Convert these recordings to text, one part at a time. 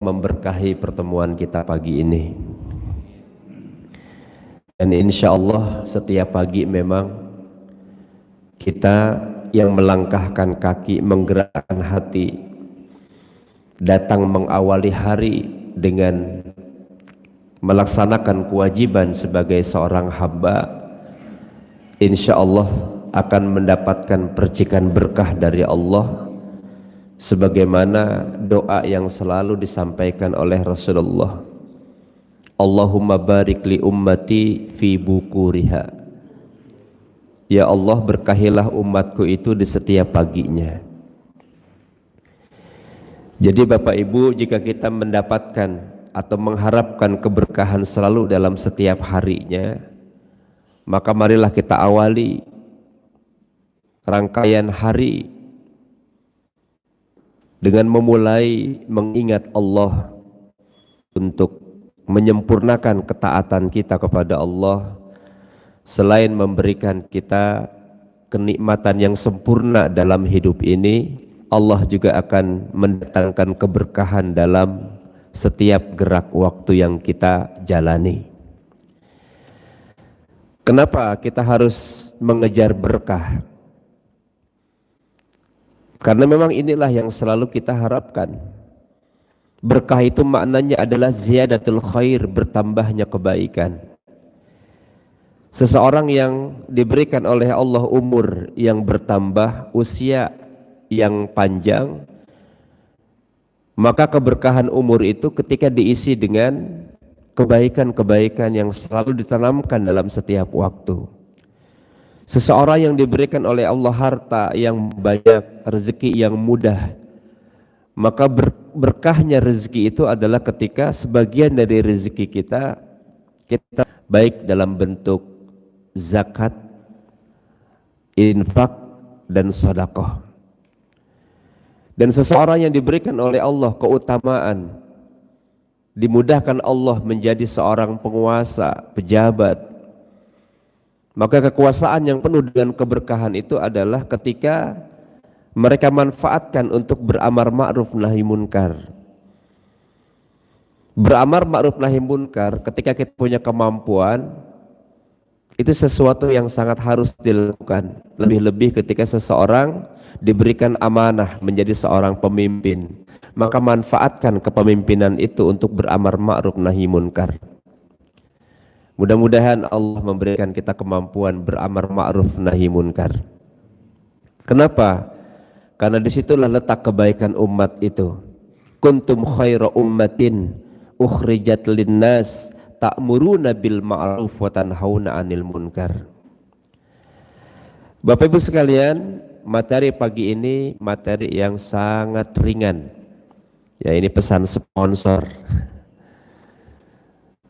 memberkahi pertemuan kita pagi ini. Dan insya Allah setiap pagi memang kita yang melangkahkan kaki, menggerakkan hati, datang mengawali hari dengan melaksanakan kewajiban sebagai seorang hamba, insya Allah akan mendapatkan percikan berkah dari Allah, sebagaimana doa yang selalu disampaikan oleh Rasulullah, Allahumma barik li ummati fi bukuriha. Ya Allah, berkahilah umatku itu di setiap paginya. Jadi Bapak Ibu, jika kita mendapatkan atau mengharapkan keberkahan selalu dalam setiap harinya, maka marilah kita awali rangkaian hari dengan memulai mengingat Allah untuk menyempurnakan ketaatan kita kepada Allah. Selain memberikan kita kenikmatan yang sempurna dalam hidup ini, Allah juga akan mendatangkan keberkahan dalam setiap gerak waktu yang kita jalani. Kenapa kita harus mengejar berkah? Karena memang inilah yang selalu kita harapkan. Berkah itu maknanya adalah ziyadatul khair, bertambahnya kebaikan. Seseorang yang diberikan oleh Allah umur yang bertambah, usia yang panjang, maka keberkahan umur itu ketika diisi dengan kebaikan-kebaikan yang selalu ditanamkan dalam setiap waktu. Seseorang yang diberikan oleh Allah harta yang banyak, rezeki yang mudah, maka berkahnya rezeki itu adalah ketika sebagian dari rezeki kita baik dalam bentuk zakat, infak, dan sedekah. Dan seseorang yang diberikan oleh Allah keutamaan, dimudahkan Allah menjadi seorang penguasa, pejabat, maka kekuasaan yang penuh dengan keberkahan itu adalah ketika mereka manfaatkan untuk beramar ma'ruf nahi munkar. Beramar ma'ruf nahi munkar ketika kita punya kemampuan, itu sesuatu yang sangat harus dilakukan. Lebih-lebih ketika seseorang diberikan amanah menjadi seorang pemimpin, maka manfaatkan kepemimpinan itu untuk beramar ma'ruf nahi munkar. Mudah-mudahan Allah memberikan kita kemampuan beramar ma'ruf nahi munkar. Kenapa? Karena disitulah letak kebaikan umat itu. Kuntum khaira ummatin ukhrijat linnas ta'muruna bil ma'ruf wa tanhauna 'anil munkar. Bapak Ibu sekalian, materi pagi ini materi yang sangat ringan. Ya, ini pesan sponsor.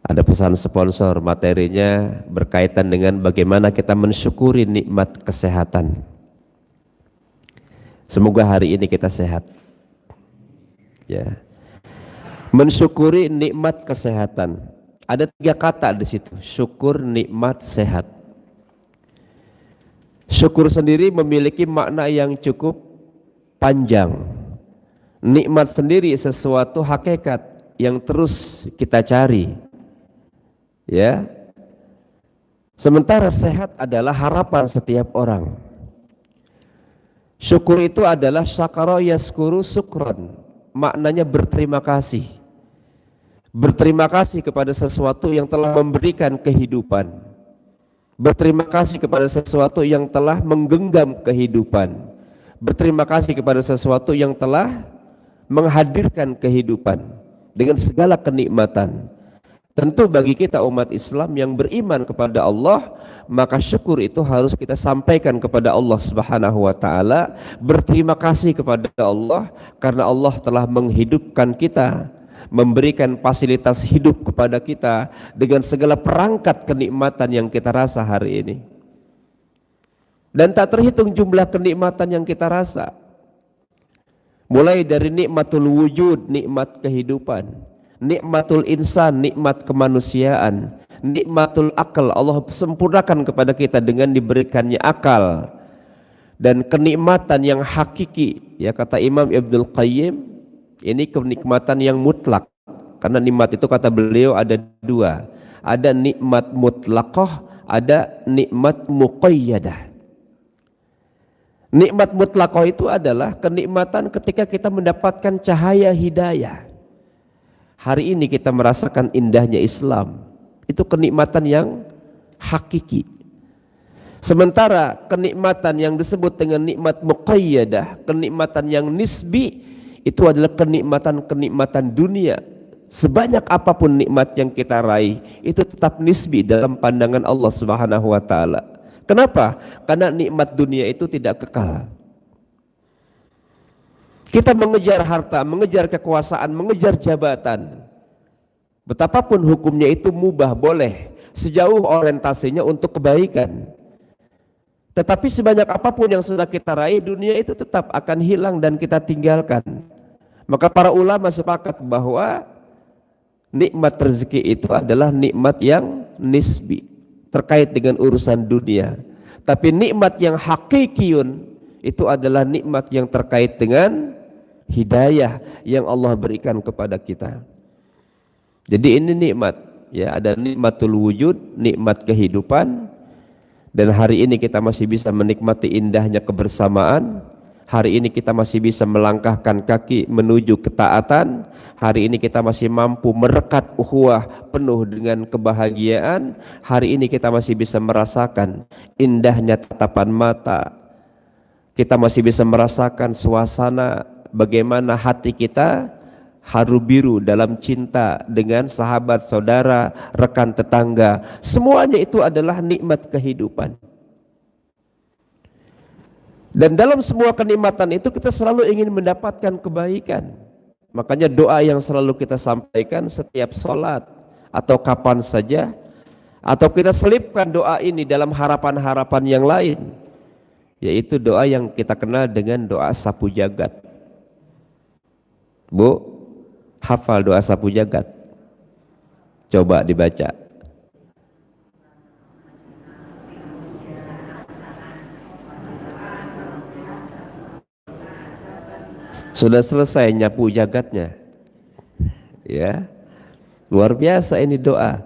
Ada pesan sponsor, materinya berkaitan dengan bagaimana kita mensyukuri nikmat kesehatan. Semoga hari ini kita sehat. Ya. Mensyukuri nikmat kesehatan. Ada 3 kata di situ, syukur, nikmat, sehat. Syukur sendiri memiliki makna yang cukup panjang. Nikmat sendiri sesuatu hakikat yang terus kita cari. Ya. Sementara sehat adalah harapan setiap orang. Syukur itu adalah syakara yaskuru syukron, maknanya berterima kasih. Berterima kasih kepada sesuatu yang telah memberikan kehidupan. Berterima kasih kepada sesuatu yang telah menggenggam kehidupan. Berterima kasih kepada sesuatu yang telah menghadirkan kehidupan dengan segala kenikmatan. Tentu bagi kita umat Islam yang beriman kepada Allah, maka syukur itu harus kita sampaikan kepada Allah Subhanahu wa taala, berterima kasih kepada Allah karena Allah telah menghidupkan kita, memberikan fasilitas hidup kepada kita dengan segala perangkat kenikmatan yang kita rasa hari ini. Dan tak terhitung jumlah kenikmatan yang kita rasa. Mulai dari nikmatul wujud, nikmat kehidupan, nikmatul insan, nikmat kemanusiaan, nikmatul akal, Allah sempurnakan kepada kita dengan diberikannya akal, dan kenikmatan yang hakiki, ya kata Imam Ibnul Qayyim, Ini kenikmatan yang mutlak. Karena nikmat itu kata beliau ada dua. Ada nikmat mutlaqah, ada nikmat muqayyadah. Nikmat mutlaqah itu adalah kenikmatan ketika kita mendapatkan cahaya hidayah. Hari ini kita merasakan indahnya Islam. Itu kenikmatan yang hakiki. Sementara kenikmatan yang disebut dengan nikmat muqayyadah, kenikmatan yang nisbi, itu adalah kenikmatan-kenikmatan dunia. Sebanyak apapun nikmat yang kita raih, itu tetap nisbi dalam pandangan Allah Subhanahu wa taala. Kenapa? Karena nikmat dunia itu tidak kekal. Kita mengejar harta, mengejar kekuasaan, mengejar jabatan. Betapapun hukumnya itu mubah, boleh, sejauh orientasinya untuk kebaikan. Tetapi sebanyak apapun yang sudah kita raih, dunia itu tetap akan hilang dan kita tinggalkan. Maka para ulama sepakat bahwa nikmat rezeki itu adalah nikmat yang nisbi, terkait dengan urusan dunia. Tapi nikmat yang hakikiyun itu adalah nikmat yang terkait dengan hidayah yang Allah berikan kepada kita. Jadi ini nikmat, ya, ada nikmatul wujud, nikmat kehidupan. Dan hari ini kita masih bisa menikmati indahnya kebersamaan. Hari ini kita masih bisa melangkahkan kaki menuju ketaatan. Hari ini kita masih mampu merekat ukhuwah penuh dengan kebahagiaan. Hari ini kita masih bisa merasakan indahnya tatapan mata. Kita masih bisa merasakan suasana bagaimana hati kita haru biru dalam cinta dengan sahabat, saudara, rekan tetangga. Semuanya itu adalah nikmat kehidupan. Dan dalam semua kenikmatan itu kita selalu ingin mendapatkan kebaikan. Makanya doa yang selalu kita sampaikan setiap sholat atau kapan saja, atau kita selipkan doa ini dalam harapan-harapan yang lain, yaitu doa yang kita kenal dengan doa sapu jagat. Bu, hafal doa sapu jagat? Coba dibaca. Sudah selesai nyapu jagatnya, ya, luar biasa ini doa.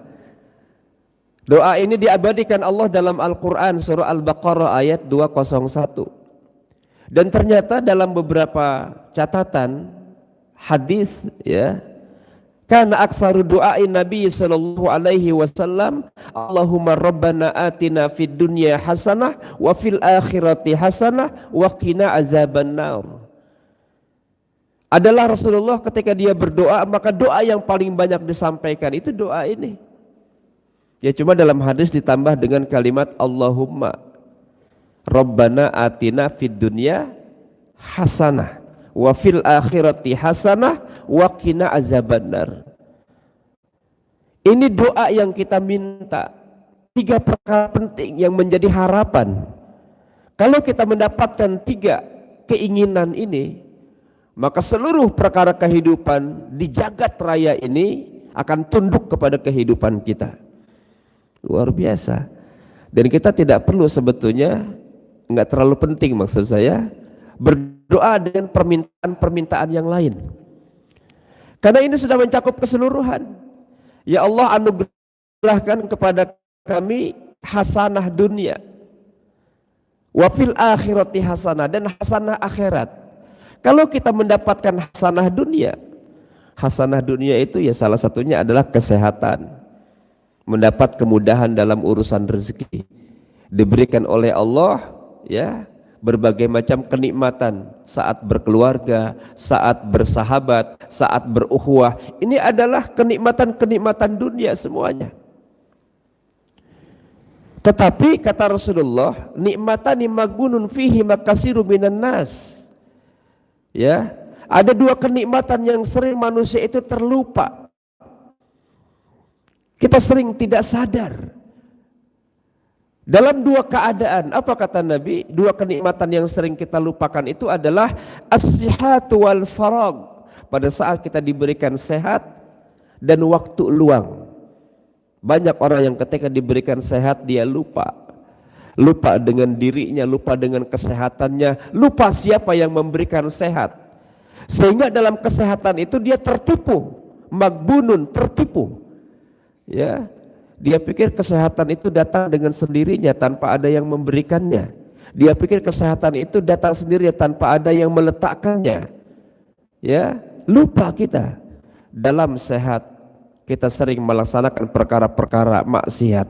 Doa ini diabadikan Allah dalam Al-Quran surah Al-Baqarah ayat 201. Dan ternyata dalam beberapa catatan hadis, ya, karena aksaru doain Nabi sallallahu alaihi wasallam, Allahumma rabbana atina fid dunya hasanah wa fil akhirati hasanah wa qina azabannar. Adalah Rasulullah ketika dia berdoa, maka doa yang paling banyak disampaikan itu doa ini. Ya, cuma dalam hadis ditambah dengan kalimat Allahumma rabbana atina fid dunya hasanah wa fil akhirati hasanah wa qina azabannar. Ini doa yang kita minta, tiga perkara penting yang menjadi harapan. Kalau kita mendapatkan tiga keinginan ini, maka seluruh perkara kehidupan di jagat raya ini akan tunduk kepada kehidupan kita. Luar biasa. Dan kita tidak perlu sebetulnya, nggak terlalu penting maksud saya, berdoa dengan permintaan-permintaan yang lain. Karena ini sudah mencakup keseluruhan. Ya Allah, anugerahkan kepada kami hasanah dunia, wa fil akhirati hasanah, dan hasanah akhirat. Kalau kita mendapatkan hasanah dunia itu ya salah satunya adalah kesehatan, mendapat kemudahan dalam urusan rezeki, diberikan oleh Allah, ya, berbagai macam kenikmatan saat berkeluarga, saat bersahabat, saat berukhuwah. Ini adalah kenikmatan-kenikmatan dunia semuanya. Tetapi kata Rasulullah, nikmatani maghbunun fihi makasiru minan nas. Ya, ada dua kenikmatan yang sering manusia itu terlupa. Kita sering tidak sadar. Dalam dua keadaan, apa kata Nabi? Dua kenikmatan yang sering kita lupakan itu adalah as-sihhatu wal faragh. Pada saat kita diberikan sehat dan waktu luang. Banyak orang yang ketika diberikan sehat dia lupa dengan dirinya, lupa dengan kesehatannya, lupa siapa yang memberikan sehat. Sehingga dalam kesehatan itu dia tertipu, magbunun, tertipu. Ya, dia pikir kesehatan itu datang dengan sendirinya tanpa ada yang memberikannya. Dia pikir kesehatan itu datang sendirinya tanpa ada yang meletakkannya. Ya, lupa kita. Dalam sehat kita sering melaksanakan perkara-perkara maksiat.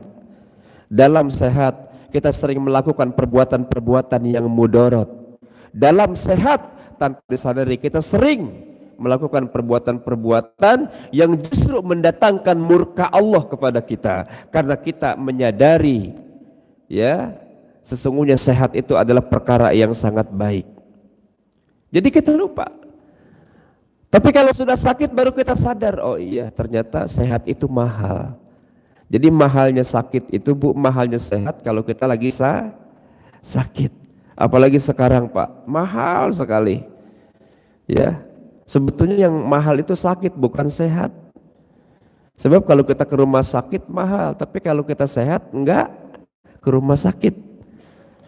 Dalam sehat kita sering melakukan perbuatan-perbuatan yang mudorot. Dalam sehat tanpa disadari kita sering melakukan perbuatan-perbuatan yang justru mendatangkan murka Allah kepada kita, karena kita menyadari ya sesungguhnya sehat itu adalah perkara yang sangat baik. Jadi kita lupa. Tapi kalau sudah sakit baru kita sadar, oh iya ternyata sehat itu mahal. Jadi mahalnya sakit itu Bu, mahalnya sehat kalau kita lagi sakit. Apalagi sekarang Pak, mahal sekali. Ya, sebetulnya yang mahal itu sakit bukan sehat. Sebab kalau kita ke rumah sakit mahal, tapi kalau kita sehat enggak ke rumah sakit.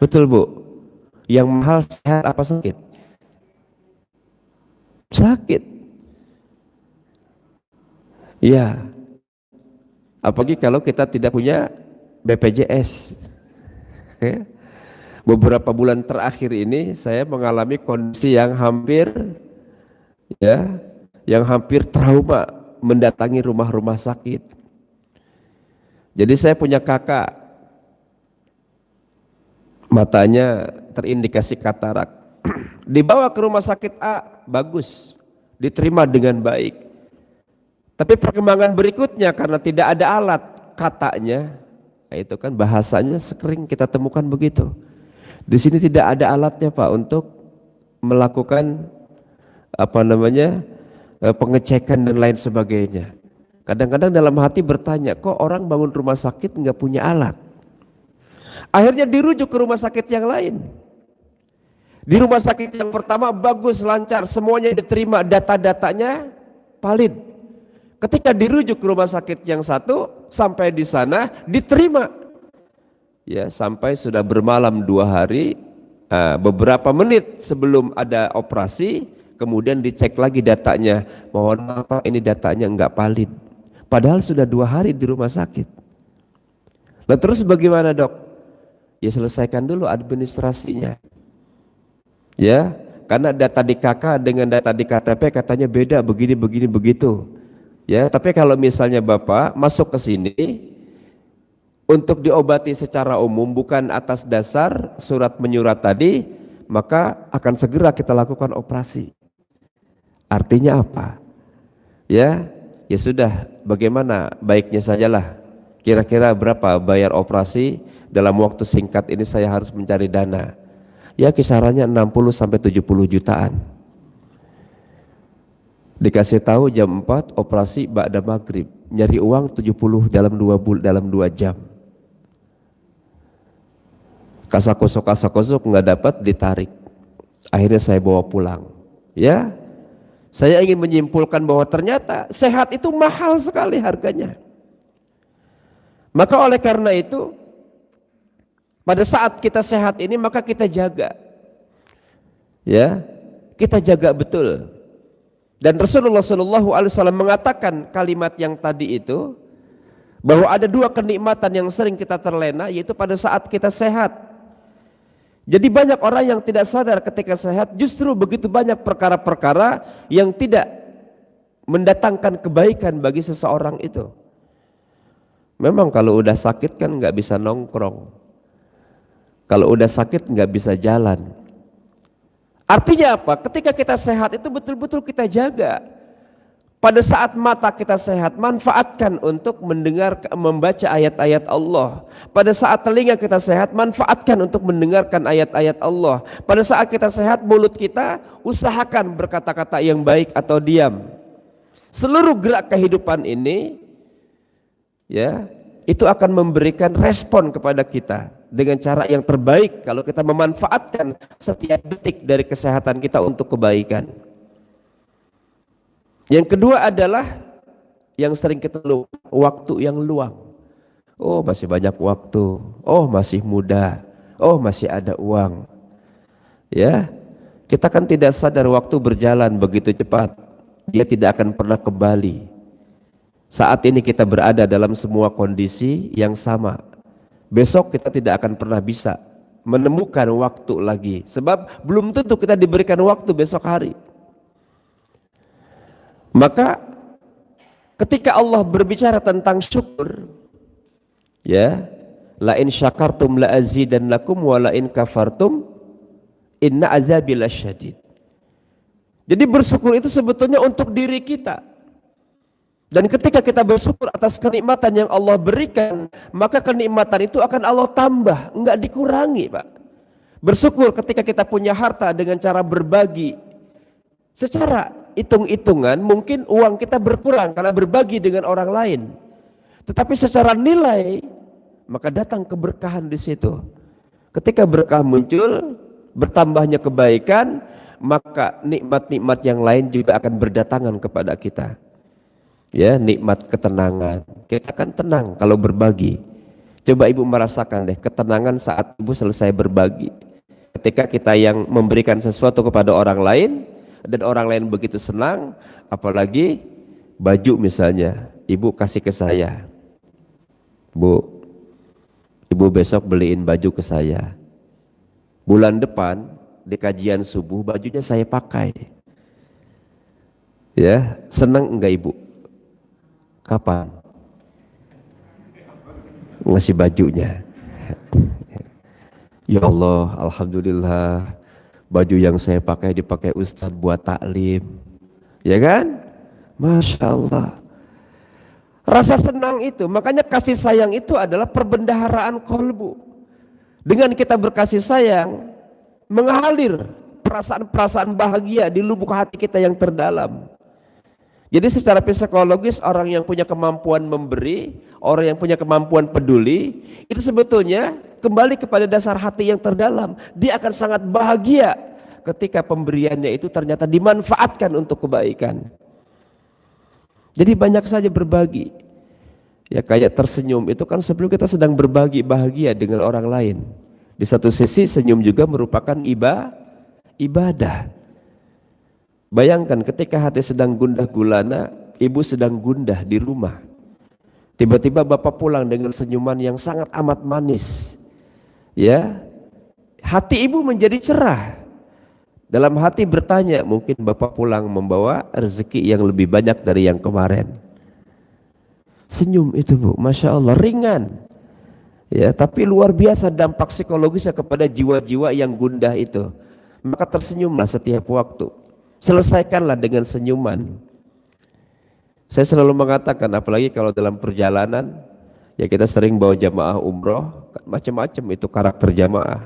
Betul Bu? Yang mahal sehat apa sakit? Sakit. Ya. Apalagi kalau kita tidak punya BPJS. Beberapa bulan terakhir ini saya mengalami kondisi yang hampir trauma mendatangi rumah-rumah sakit. Jadi saya punya kakak, matanya terindikasi katarak. Dibawa ke rumah sakit A, bagus, diterima dengan baik. Tapi perkembangan berikutnya karena tidak ada alat, katanya, itu kan bahasanya sering kita temukan begitu. Di sini tidak ada alatnya Pak untuk melakukan pengecekan dan lain sebagainya. Kadang-kadang dalam hati bertanya, kok orang bangun rumah sakit nggak punya alat? Akhirnya dirujuk ke rumah sakit yang lain. Di rumah sakit yang pertama bagus, lancar, semuanya diterima, data-datanya valid. Ketika dirujuk ke rumah sakit yang satu, sampai di sana diterima. Ya, sampai sudah bermalam 2 hari, beberapa menit sebelum ada operasi, kemudian dicek lagi datanya. Mohon maaf Pak, ini datanya enggak valid. Padahal sudah 2 hari di rumah sakit. Nah terus bagaimana Dok? Ya selesaikan dulu administrasinya. Ya, karena data di KK dengan data di KTP katanya beda, begini begitu. Ya, tapi kalau misalnya Bapak masuk ke sini untuk diobati secara umum bukan atas dasar surat menyurat tadi, maka akan segera kita lakukan operasi. Artinya apa? Ya sudah, bagaimana baiknya sajalah. Kira-kira berapa bayar operasi dalam waktu singkat ini, saya harus mencari dana. Ya kisarannya 60 sampai 70 jutaan. Dikasih tahu jam 4 operasi ba'da maghrib, nyari uang 70 dalam 2 jam. Kasak-kosok nggak dapat, ditarik. Akhirnya saya bawa pulang. Ya, saya ingin menyimpulkan bahwa ternyata sehat itu mahal sekali harganya. Maka oleh karena itu, pada saat kita sehat ini maka kita jaga. Ya, kita jaga betul. Dan Rasulullah SAW mengatakan kalimat yang tadi itu, bahwa ada 2 kenikmatan yang sering kita terlena, yaitu pada saat kita sehat. Jadi banyak orang yang tidak sadar ketika sehat, justru begitu banyak perkara-perkara yang tidak mendatangkan kebaikan bagi seseorang itu. Memang kalau udah sakit kan nggak bisa nongkrong, kalau udah sakit nggak bisa jalan. Artinya apa? Ketika kita sehat itu betul-betul kita jaga. Pada saat mata kita sehat, manfaatkan untuk membaca ayat-ayat Allah. Pada saat telinga kita sehat, manfaatkan untuk mendengarkan ayat-ayat Allah. Pada saat kita sehat, mulut kita usahakan berkata-kata yang baik atau diam. Seluruh gerak kehidupan ini, ya, itu akan memberikan respon kepada kita dengan cara yang terbaik kalau kita memanfaatkan setiap detik dari kesehatan kita untuk kebaikan. Yang kedua adalah yang sering kita lupa, waktu yang luang. Oh masih banyak waktu, oh masih muda, oh masih ada uang. Ya, Kita kan tidak sadar waktu berjalan begitu cepat. Dia tidak akan pernah kembali. Saat ini kita berada dalam semua kondisi yang sama. Besok kita tidak akan pernah bisa menemukan waktu lagi. Sebab belum tentu kita diberikan waktu besok hari. Maka ketika Allah berbicara tentang syukur, ya, la in syakartum la azidannakum wa la in kafartum inna azabi lasyadid. Jadi bersyukur itu sebetulnya untuk diri kita. Dan ketika kita bersyukur atas kenikmatan yang Allah berikan, maka kenikmatan itu akan Allah tambah, enggak dikurangi, Pak. Bersyukur ketika kita punya harta dengan cara berbagi. Secara hitung-hitungan mungkin uang kita berkurang karena berbagi dengan orang lain. Tetapi secara nilai maka datang keberkahan di situ. Ketika berkah muncul, bertambahnya kebaikan, maka nikmat-nikmat yang lain juga akan berdatangan kepada kita. Ya, nikmat ketenangan. Kita akan tenang kalau berbagi. Coba ibu merasakan deh ketenangan saat ibu selesai berbagi. Ketika kita yang memberikan sesuatu kepada orang lain dan orang lain begitu senang, apalagi baju misalnya, ibu kasih ke saya. Bu, ibu besok beliin baju ke saya. Bulan depan di kajian subuh bajunya saya pakai. Ya, senang enggak ibu? Kapan? Ngasih bajunya. Ya Allah, alhamdulillah baju yang saya pakai dipakai Ustadz buat taklim. Ya kan? Masya Allah. Rasa senang itu, makanya kasih sayang itu adalah perbendaharaan kolbu. Dengan kita berkasih sayang, mengalir perasaan-perasaan bahagia di lubuk hati kita yang terdalam. Jadi secara psikologis orang yang punya kemampuan memberi, orang yang punya kemampuan peduli, itu sebetulnya kembali kepada dasar hati yang terdalam. Dia akan sangat bahagia ketika pemberiannya itu ternyata dimanfaatkan untuk kebaikan. Jadi banyak saja berbagi. Ya kayak tersenyum itu kan sebelum kita sedang berbagi bahagia dengan orang lain. Di satu sisi senyum juga merupakan ibadah. Bayangkan ketika hati sedang gundah gulana, ibu sedang gundah di rumah. Tiba-tiba bapak pulang dengan senyuman yang sangat amat manis. Ya, hati ibu menjadi cerah. Dalam hati bertanya, mungkin bapak pulang membawa rezeki yang lebih banyak dari yang kemarin. Senyum itu bu, masya Allah ringan. Ya, tapi luar biasa dampak psikologisnya kepada jiwa-jiwa yang gundah itu. Maka tersenyumlah setiap waktu. Selesaikanlah dengan senyuman. Saya selalu mengatakan, apalagi kalau dalam perjalanan, ya kita sering bawa jamaah umroh, macam-macam itu karakter jamaah.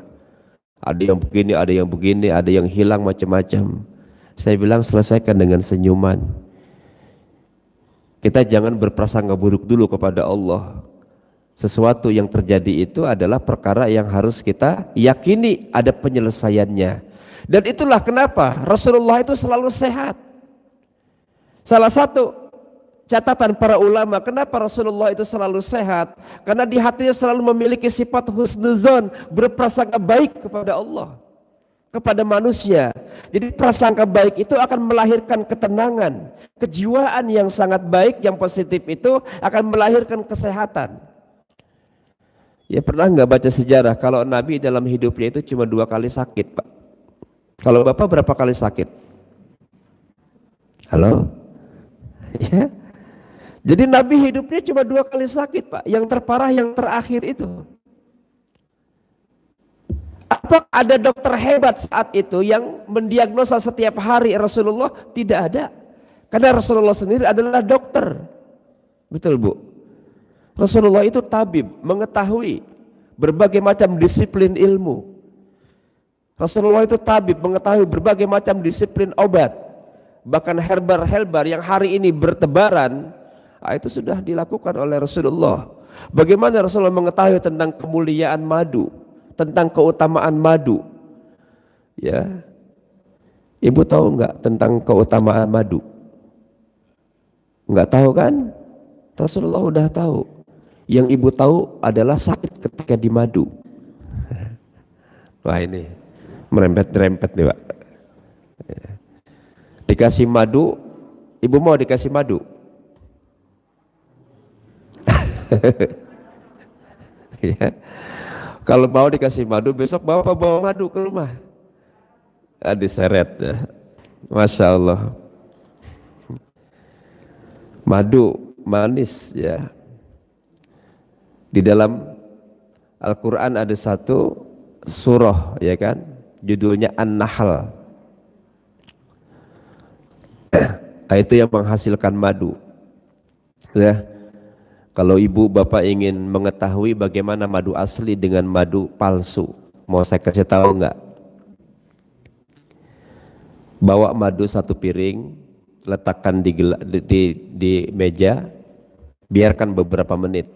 Ada yang begini, ada yang begini, ada yang hilang macam-macam. Saya bilang selesaikan dengan senyuman. Kita jangan berprasangka buruk dulu kepada Allah. Sesuatu yang terjadi itu adalah perkara yang harus kita yakini ada penyelesaiannya. Dan itulah kenapa Rasulullah itu selalu sehat. Salah satu catatan para ulama kenapa Rasulullah itu selalu sehat, karena di hatinya selalu memiliki sifat husnuzon, berprasangka baik kepada Allah, kepada manusia. Jadi prasangka baik itu akan melahirkan ketenangan, kejiwaan yang sangat baik, yang positif itu akan melahirkan kesehatan. Ya pernah nggak baca sejarah kalau Nabi dalam hidupnya itu cuma 2 kali sakit, Pak? Kalau Bapak berapa kali sakit? Halo? Ya. Jadi Nabi hidupnya cuma 2 kali sakit, Pak. Yang terparah yang terakhir itu. Apa ada dokter hebat saat itu yang mendiagnosa setiap hari Rasulullah? Tidak ada. Karena Rasulullah sendiri adalah dokter. Betul Bu? Rasulullah itu tabib, mengetahui berbagai macam disiplin ilmu. Rasulullah itu tabib, mengetahui berbagai macam disiplin obat. Bahkan herbar-herbar yang hari ini bertebaran, itu sudah dilakukan oleh Rasulullah. Bagaimana Rasulullah mengetahui tentang kemuliaan madu, tentang keutamaan madu? Ya, ibu tahu enggak tentang keutamaan madu? Enggak tahu kan? Rasulullah udah tahu. Yang ibu tahu adalah sakit ketika di madu. Wah ini merempet-rempet nih Pak. Dikasih madu, ibu mau dikasih madu? Ya. Kalau mau dikasih madu, besok bapak bawa madu ke rumah. Diseret ya. Masya Allah. Madu manis ya. Di dalam Al-Quran ada satu surah ya kan, judulnya An-Nahl. Itu yang menghasilkan madu ya. Kalau ibu bapak ingin mengetahui bagaimana madu asli dengan madu palsu, mau saya kasih tahu enggak? Bawa madu 1 piring, letakkan di meja, biarkan beberapa menit.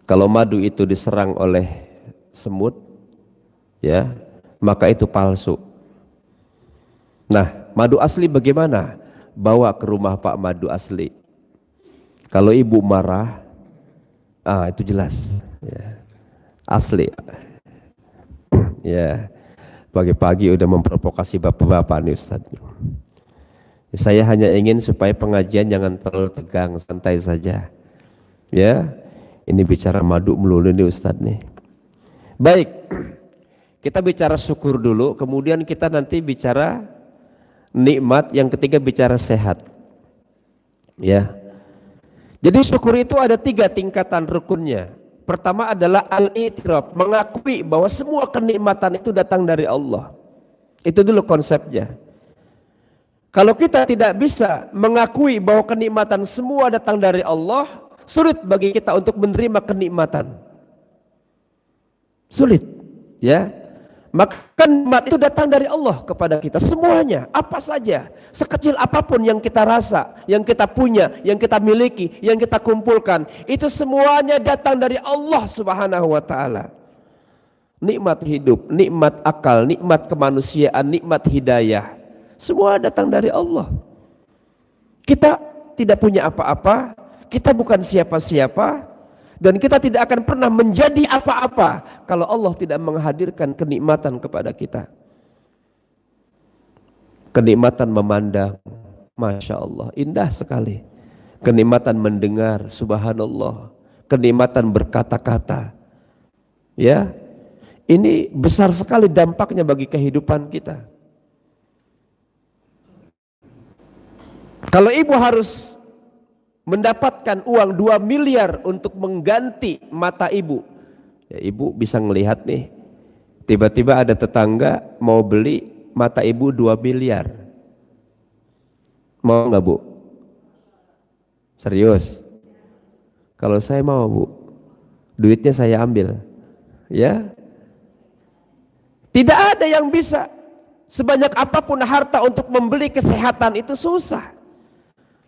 Kalau madu itu diserang oleh semut ya, maka itu palsu. Nah, madu asli bagaimana? Bawa ke rumah Pak madu asli. Kalau ibu marah, itu jelas ya. Asli ya. Pagi-pagi udah memprovokasi bapak-bapak nih Ustaz. Saya hanya ingin supaya pengajian jangan terlalu tegang, santai saja ya. Ini bicara madu melulu nih Ustaz nih. Baik, kita bicara syukur dulu, kemudian kita nanti bicara nikmat, yang ketiga bicara sehat ya. Jadi syukur itu ada 3 tingkatan rukunnya. Pertama adalah al-i'tiraf, mengakui bahwa semua kenikmatan itu datang dari Allah. Itu dulu konsepnya. Kalau kita tidak bisa mengakui bahwa kenikmatan semua datang dari Allah, sulit bagi kita untuk menerima kenikmatan. Sulit ya. Maka nikmat itu datang dari Allah kepada kita semuanya, apa saja, sekecil apapun yang kita rasa, yang kita punya, yang kita miliki, yang kita kumpulkan, itu semuanya datang dari Allah Subhanahu wa taala. Nikmat hidup, nikmat akal, nikmat kemanusiaan, nikmat hidayah, semua datang dari Allah. Kita tidak punya apa-apa, kita bukan siapa-siapa, dan kita tidak akan pernah menjadi apa-apa kalau Allah tidak menghadirkan kenikmatan kepada kita. Kenikmatan memandang, Masya Allah, indah sekali. Kenikmatan mendengar, subhanallah. Kenikmatan berkata-kata ya, ini besar sekali dampaknya bagi kehidupan kita. Kalau ibu harus mendapatkan uang 2 miliar untuk mengganti mata ibu, ya ibu bisa ngelihat nih, tiba-tiba ada tetangga mau beli mata ibu 2 miliar, mau nggak bu? Serius? Kalau saya mau bu, duitnya saya ambil ya. Tidak ada yang bisa sebanyak apapun harta untuk membeli kesehatan, itu susah.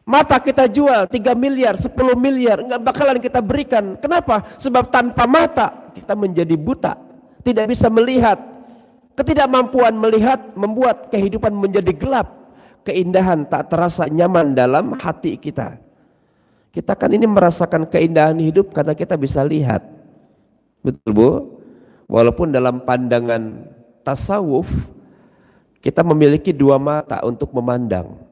Mata kita jual 3 miliar, 10 miliar, enggak bakalan kita berikan. Kenapa? Sebab tanpa mata kita menjadi buta, tidak bisa melihat. Ketidakmampuan melihat membuat kehidupan menjadi gelap. Keindahan tak terasa nyaman dalam hati kita. Kita kan ini merasakan keindahan hidup karena kita bisa lihat. Betul bu? Walaupun dalam pandangan tasawuf kita memiliki 2 mata untuk memandang.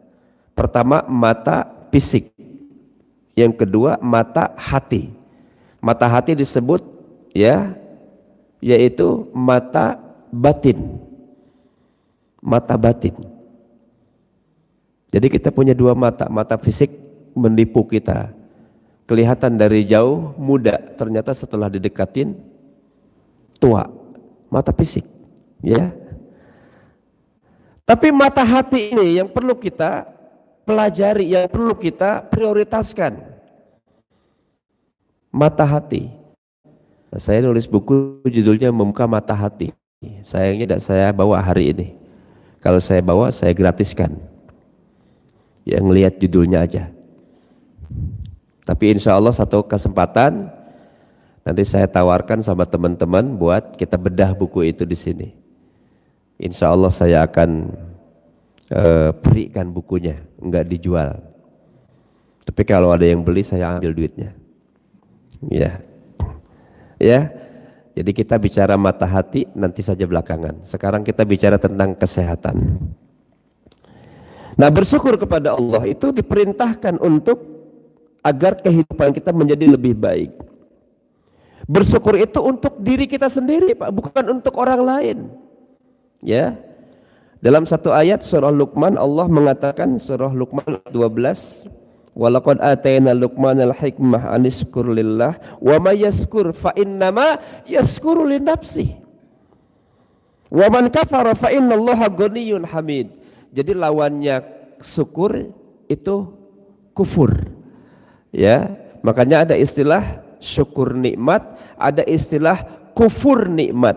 Pertama mata fisik, yang kedua mata hati. Mata hati disebut ya, yaitu mata batin. Mata batin. Jadi kita punya 2 mata. Mata fisik menipu kita, kelihatan dari jauh muda, ternyata setelah didekatin tua. Mata fisik ya. Tapi mata hati ini yang perlu kita pelajari, yang perlu kita prioritaskan. Mata hati. Saya nulis buku judulnya Membuka Mata Hati. Sayangnya tidak saya bawa hari ini. Kalau saya bawa, saya gratiskan. Yang lihat judulnya aja. Tapi insya Allah satu kesempatan nanti saya tawarkan sama teman-teman buat kita bedah buku itu di sini. Insya Allah saya akan berikan bukunya, enggak dijual. Tapi kalau ada yang beli saya ambil duitnya. Ya, ya. Jadi kita bicara mata hati nanti saja belakangan. Sekarang kita bicara tentang kesehatan. Nah, bersyukur kepada Allah itu diperintahkan untuk agar kehidupan kita menjadi lebih baik. Bersyukur itu untuk diri kita sendiri, Pak, bukan untuk orang lain. Ya. Dalam satu ayat surah Luqman Allah mengatakan, surah Luqman 12, walaqad atayna Luqmanal hikmah anishkur lillah wa may yashkur fa innama yashkuru li nafsihi wa man kafara fa innallaha ghaniyyun hamid. Jadi lawannya syukur itu kufur. Ya, makanya ada istilah syukur nikmat, ada istilah kufur nikmat.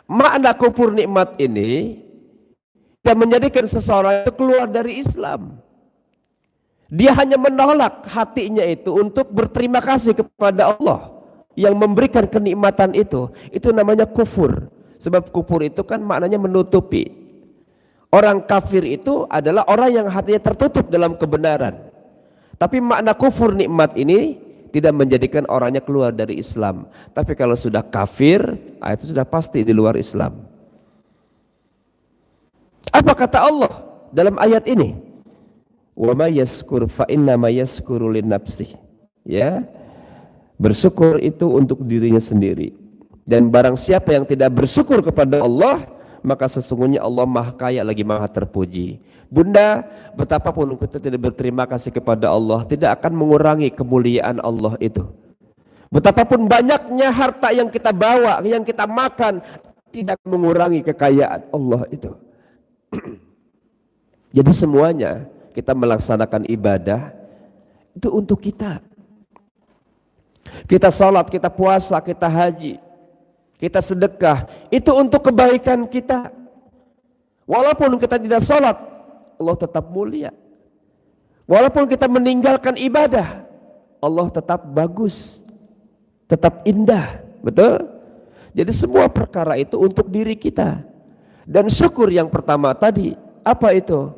Makna kufur nikmat ini dan menjadikan seseorang itu keluar dari Islam. Dia hanya menolak hatinya itu untuk berterima kasih kepada Allah yang memberikan kenikmatan itu. Itu namanya kufur. Sebab kufur itu kan maknanya menutupi. Orang kafir itu adalah orang yang hatinya tertutup dalam kebenaran. Tapi makna kufur nikmat ini tidak menjadikan orangnya keluar dari Islam. Tapi kalau sudah kafir, itu sudah pasti di luar Islam. Apa kata Allah dalam ayat ini? Wa may yashkur fa inna ma yashkuru li nafsihi. Ya. Bersyukur itu untuk dirinya sendiri. Dan barang siapa yang tidak bersyukur kepada Allah, maka sesungguhnya Allah Maha Kaya lagi Maha Terpuji. Bunda, betapapun kita tidak berterima kasih kepada Allah, tidak akan mengurangi kemuliaan Allah itu. Betapapun banyaknya harta yang kita bawa, yang kita makan, tidak mengurangi kekayaan Allah itu. Jadi semuanya kita melaksanakan ibadah itu untuk kita. Kita sholat, kita puasa, kita haji, kita sedekah, itu untuk kebaikan kita. Walaupun kita tidak sholat, Allah tetap mulia. Walaupun kita meninggalkan ibadah, Allah tetap bagus, tetap indah. Betul? Jadi semua perkara itu untuk diri kita. Dan syukur yang pertama tadi, apa itu?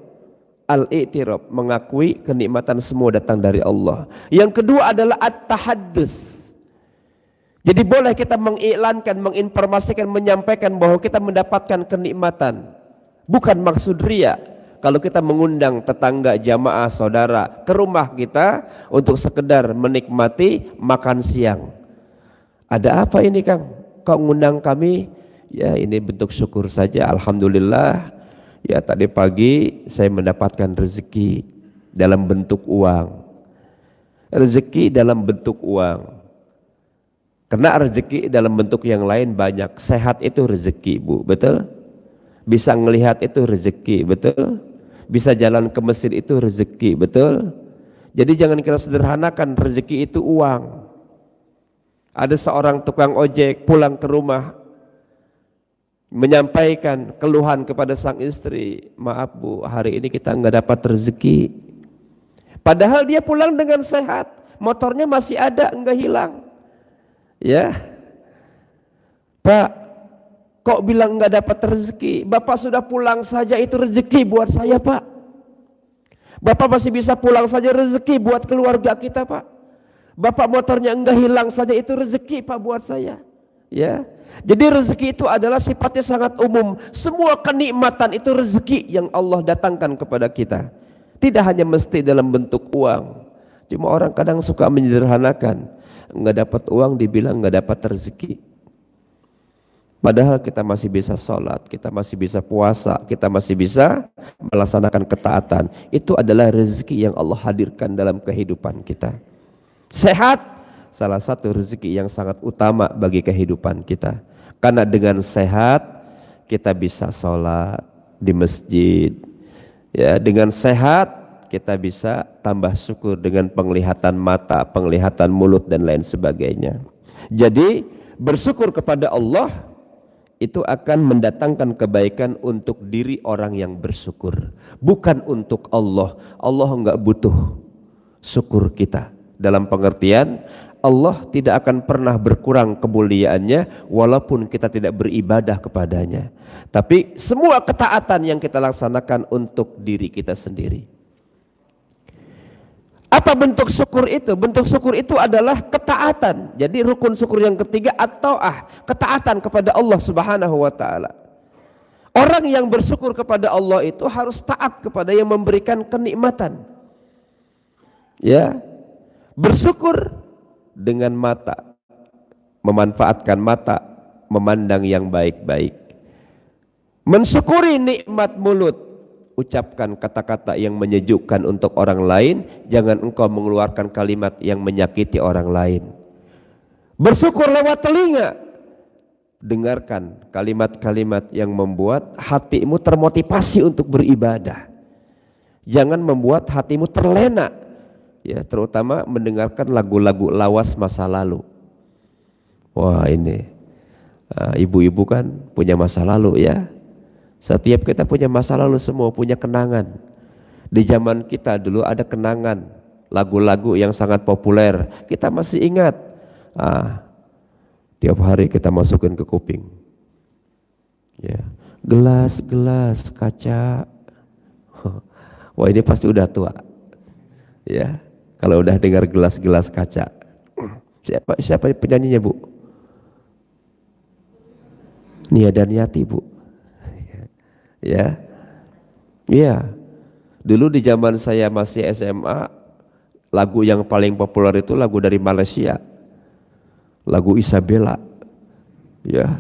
Al-i'tiraf, mengakui kenikmatan semua datang dari Allah. Yang kedua adalah at-tahaddus. Jadi boleh kita mengiklankan, menginformasikan, menyampaikan bahwa kita mendapatkan kenikmatan. Bukan maksud riya. Kalau kita mengundang tetangga, jamaah, saudara ke rumah kita untuk sekedar menikmati makan siang. Ada apa ini, Kang? Kau ngundang kami? Ya, ini bentuk syukur saja. Alhamdulillah. Ya, tadi pagi saya mendapatkan rezeki dalam bentuk uang. Rezeki dalam bentuk uang. Karena rezeki dalam bentuk yang lain banyak. Sehat itu rezeki, Bu, betul? Bisa ngelihat itu rezeki, betul? Bisa jalan ke masjid itu rezeki, betul? Jadi jangan kita sederhanakan rezeki itu uang. Ada seorang tukang ojek pulang ke rumah menyampaikan keluhan kepada sang istri, maaf Bu, hari ini kita nggak dapat rezeki. Padahal dia pulang dengan sehat, motornya masih ada, nggak hilang. Ya, Pak, kok bilang nggak dapat rezeki? Bapak sudah pulang saja itu rezeki buat saya, Pak. Bapak masih bisa pulang saja rezeki buat keluarga kita, Pak. Bapak motornya enggak hilang saja itu rezeki, Pak, buat saya. Ya. Jadi rezeki itu adalah sifatnya sangat umum. Semua kenikmatan itu rezeki yang Allah datangkan kepada kita. Tidak hanya mesti dalam bentuk uang. Cuma orang kadang suka menyederhanakan. Enggak dapat uang dibilang enggak dapat rezeki. Padahal kita masih bisa sholat, kita masih bisa puasa, kita masih bisa melaksanakan ketaatan. Itu adalah rezeki yang Allah hadirkan dalam kehidupan kita. Sehat, salah satu rezeki yang sangat utama bagi kehidupan kita. Karena dengan sehat kita bisa sholat di masjid. Ya, dengan sehat kita bisa tambah syukur dengan penglihatan mata, penglihatan mulut dan lain sebagainya. Jadi bersyukur kepada Allah itu akan mendatangkan kebaikan untuk diri orang yang bersyukur, bukan untuk Allah. Allah enggak butuh syukur kita. Dalam pengertian Allah tidak akan pernah berkurang kemuliaannya walaupun kita tidak beribadah kepadanya. Tapi semua ketaatan yang kita laksanakan untuk diri kita sendiri. Apa bentuk syukur itu? Bentuk syukur itu adalah ketaatan. Jadi rukun syukur yang ketiga at-ta'ah, ketaatan kepada Allah Subhanahu wa taala. Orang yang bersyukur kepada Allah itu harus taat kepada yang memberikan kenikmatan. Ya, bersyukur dengan mata, memanfaatkan mata, memandang yang baik-baik. Mensyukuri nikmat mulut, ucapkan kata-kata yang menyejukkan untuk orang lain, jangan engkau mengeluarkan kalimat yang menyakiti orang lain. Bersyukur lewat telinga, dengarkan kalimat-kalimat yang membuat hatimu termotivasi untuk beribadah. Jangan membuat hatimu terlena, ya, terutama mendengarkan lagu-lagu lawas masa lalu. Wah, ini ibu-ibu kan punya masa lalu, ya. Setiap kita punya masa lalu, semua punya kenangan. Di zaman kita dulu ada kenangan lagu-lagu yang sangat populer, kita masih ingat. Tiap hari kita masukin ke kuping, ya, gelas-gelas kaca. Wah, ini pasti udah tua, ya, kalau udah dengar gelas-gelas kaca. Siapa penyanyinya, Bu? Nia Daniati, Bu. Ya, iya. Dulu di zaman saya masih SMA, lagu yang paling populer itu lagu dari Malaysia, lagu Isabella. Ya,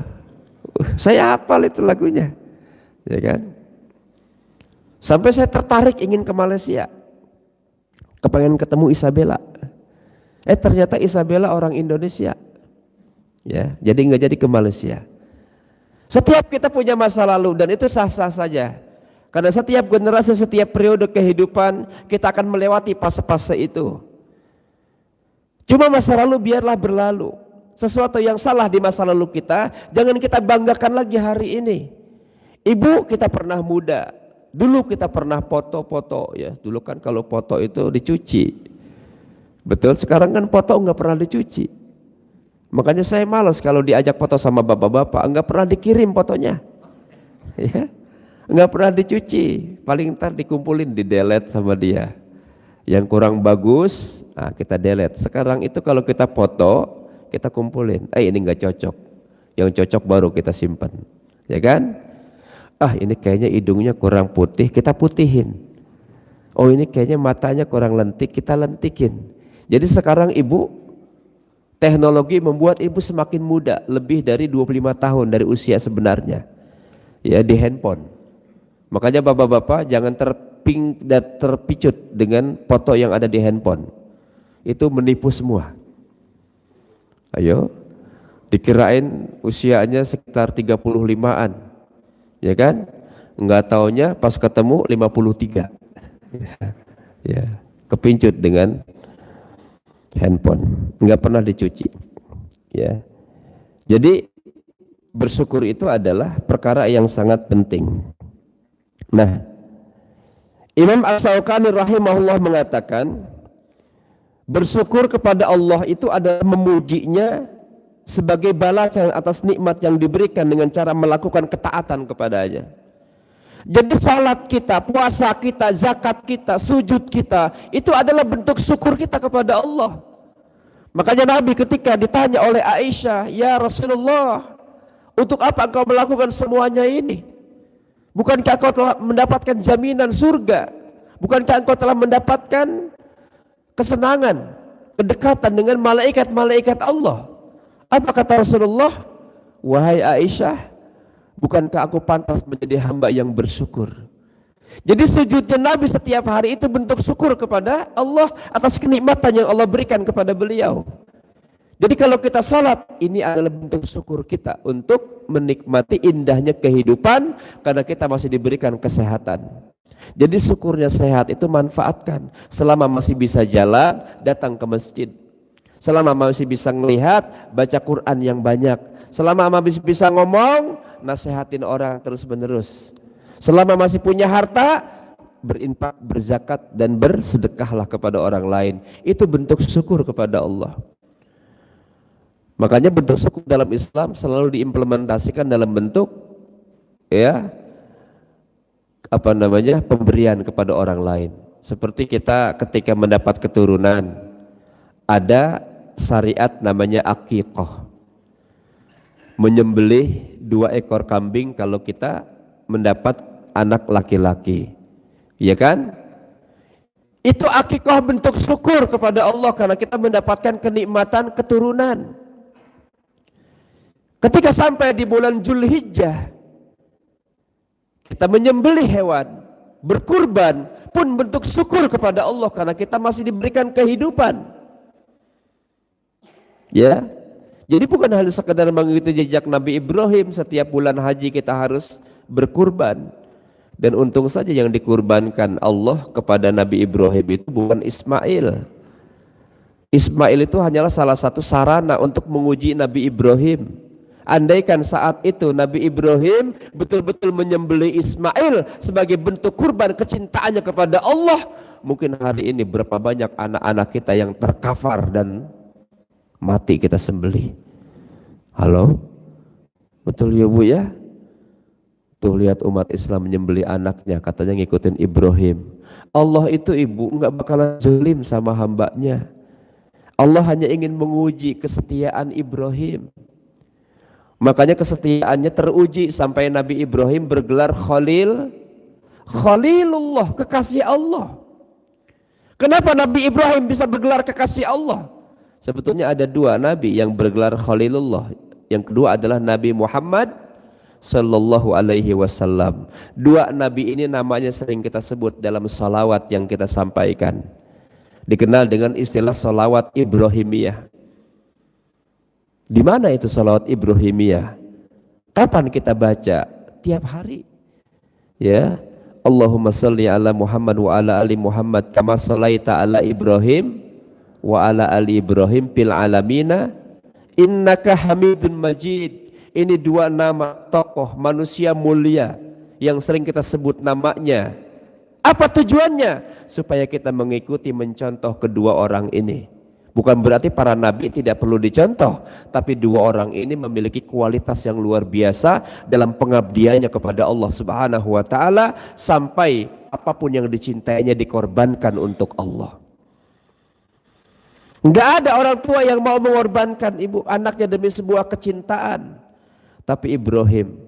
saya hafal itu lagunya, ya kan. Sampai saya tertarik ingin ke Malaysia, kepengen ketemu Isabella. Ternyata Isabella orang Indonesia, ya. Jadi nggak jadi ke Malaysia. Setiap kita punya masa lalu dan itu sah-sah saja. Karena setiap generasi, setiap periode kehidupan kita akan melewati fase-fase itu. Cuma masa lalu biarlah berlalu. Sesuatu yang salah di masa lalu kita jangan kita banggakan lagi hari ini. Ibu, kita pernah muda. Dulu kita pernah foto-foto, ya. Dulu kan kalau foto itu dicuci. Betul, sekarang kan foto nggak pernah dicuci. Makanya saya malas kalau diajak foto sama bapak-bapak, nggak pernah dikirim fotonya, ya, nggak pernah dicuci, paling ntar dikumpulin, di delete sama dia. Yang kurang bagus, kita delete. Sekarang itu kalau kita foto, kita kumpulin, ini nggak cocok, yang cocok baru kita simpan, ya kan? Ini kayaknya hidungnya kurang putih, kita putihin. Oh, ini kayaknya matanya kurang lentik, kita lentikin. Jadi sekarang ibu, teknologi membuat ibu semakin muda, lebih dari 25 tahun dari usia sebenarnya, ya, di handphone. Makanya bapak-bapak jangan terpicut dengan foto yang ada di handphone. Itu menipu semua. Ayo, dikirain usianya sekitar 35-an, ya kan? Enggak taunya pas ketemu 53. Ya, kepincut dengan handphone, nggak pernah dicuci, ya. Jadi bersyukur itu adalah perkara yang sangat penting. Nah, Imam As-Syaukani rahimahullah mengatakan bersyukur kepada Allah itu adalah memujinya sebagai balasan atas nikmat yang diberikan dengan cara melakukan ketaatan kepadanya. Jadi salat kita, puasa kita, zakat kita, sujud kita, itu adalah bentuk syukur kita kepada Allah. Makanya Nabi ketika ditanya oleh Aisyah, "Ya Rasulullah, untuk apa engkau melakukan semuanya ini? Bukankah engkau telah mendapatkan jaminan surga? Bukankah engkau telah mendapatkan kesenangan, kedekatan dengan malaikat-malaikat Allah?" Apa kata Rasulullah? "Wahai Aisyah, bukankah aku pantas menjadi hamba yang bersyukur?" Jadi sujudnya Nabi setiap hari itu bentuk syukur kepada Allah atas kenikmatan yang Allah berikan kepada beliau. Jadi kalau kita sholat, ini adalah bentuk syukur kita untuk menikmati indahnya kehidupan karena kita masih diberikan kesehatan. Jadi syukurnya sehat itu manfaatkan. Selama masih bisa jalan, datang ke masjid. Selama masih bisa melihat, baca Quran yang banyak. Selama masih bisa ngomong, nasihatin orang terus menerus. Selama masih punya harta, berinfak, berzakat dan bersedekahlah kepada orang lain. Itu bentuk syukur kepada Allah. Makanya bentuk syukur dalam Islam selalu diimplementasikan dalam bentuk, ya, pemberian kepada orang lain. Seperti kita ketika mendapat keturunan, ada syariat namanya aqiqah, menyembelih 2 ekor kambing kalau kita mendapat anak laki-laki, ya kan? Itu akikah bentuk syukur kepada Allah karena kita mendapatkan kenikmatan keturunan. Ketika sampai di bulan Zulhijjah, kita menyembelih hewan, berkurban pun bentuk syukur kepada Allah karena kita masih diberikan kehidupan. Ya, jadi bukan hanya sekedar mengikuti jejak Nabi Ibrahim, setiap bulan haji kita harus berkurban. Dan untung saja yang dikurbankan Allah kepada Nabi Ibrahim itu bukan Ismail. Ismail itu hanyalah salah satu sarana untuk menguji Nabi Ibrahim. Andaikan saat itu Nabi Ibrahim betul-betul menyembelih Ismail sebagai bentuk kurban kecintaannya kepada Allah, mungkin hari ini berapa banyak anak-anak kita yang terkafar dan mati kita sembelih. Halo? Betul ya Bu ya? Tuh lihat umat Islam menyembelih anaknya, katanya ngikutin Ibrahim. Allah itu Ibu enggak bakalan zalim sama hambanya. Allah hanya ingin menguji kesetiaan Ibrahim. Makanya kesetiaannya teruji sampai Nabi Ibrahim bergelar Khalil, Khalilullah, kekasih Allah. Kenapa Nabi Ibrahim bisa bergelar kekasih Allah? Sebetulnya ada dua Nabi yang bergelar Khalilullah. Yang kedua adalah Nabi Muhammad Sallallahu Alaihi Wasallam. Dua Nabi ini namanya sering kita sebut dalam salawat yang kita sampaikan. Dikenal dengan istilah salawat Ibrahimiyah. Di mana itu salawat Ibrahimiyah? Kapan kita baca? Tiap hari. Ya, Allahumma salli ala Muhammad wa ala ali Muhammad kama sallaita ala Ibrahim wa ala ali Ibrahim fil alamina innaka Hamidun Majid. Ini dua nama tokoh manusia mulia yang sering kita sebut namanya. Apa tujuannya? Supaya kita mengikuti, mencontoh kedua orang ini. Bukan berarti para nabi tidak perlu dicontoh, tapi dua orang ini memiliki kualitas yang luar biasa dalam pengabdiannya kepada Allah Subhanahu wa taala, sampai apapun yang dicintainya dikorbankan untuk Allah. Enggak ada orang tua yang mau mengorbankan ibu anaknya demi sebuah kecintaan. Tapi Ibrahim,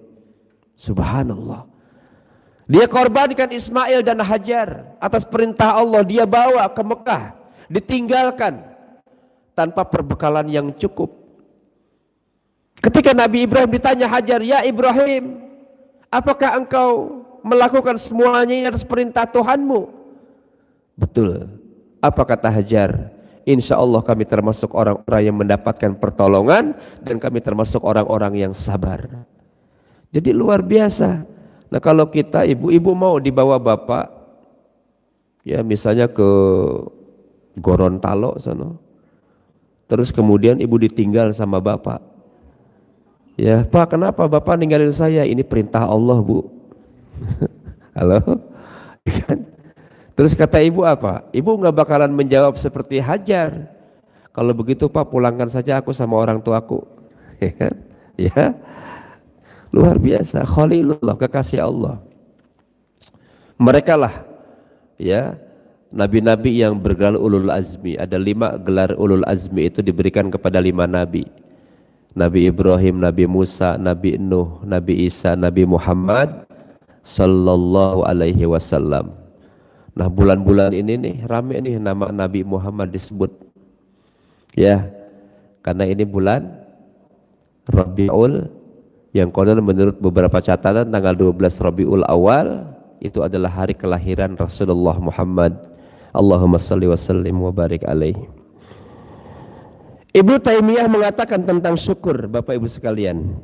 subhanallah, dia korbankan Ismail dan Hajar atas perintah Allah. Dia bawa ke Mekah, ditinggalkan tanpa perbekalan yang cukup. Ketika Nabi Ibrahim ditanya Hajar, ya Ibrahim, apakah engkau melakukan semuanya ini atas perintah Tuhanmu? Betul. Apa kata Hajar? Insya Allah kami termasuk orang-orang yang mendapatkan pertolongan dan kami termasuk orang-orang yang sabar. Jadi luar biasa. Nah kalau kita ibu-ibu mau dibawa bapak, ya misalnya ke Gorontalo sana, terus kemudian ibu ditinggal sama bapak. Ya Pak, kenapa bapak ninggalin saya? Ini perintah Allah Bu. Halo? Terus kata ibu apa? Ibu nggak bakalan menjawab seperti Hajar. Kalau begitu Pak, pulangkan saja aku sama orang tuaku. Ya, luar biasa. Khalilullah, kekasih Allah. Mereka lah, ya, nabi-nabi yang bergelar ulul azmi. Ada 5 gelar ulul azmi itu diberikan kepada 5 nabi. Nabi Ibrahim, Nabi Musa, Nabi Nuh, Nabi Isa, Nabi Muhammad Sallallahu Alaihi Wasallam. Nah bulan-bulan ini nih rame nih nama Nabi Muhammad disebut, ya, karena ini bulan Rabiul, yang konon menurut beberapa catatan tanggal 12 Rabiul Awal itu adalah hari kelahiran Rasulullah Muhammad. Allahumma salli wa sallim wa barik alaihi. Ibnu Taimiyah mengatakan tentang syukur, Bapak Ibu sekalian,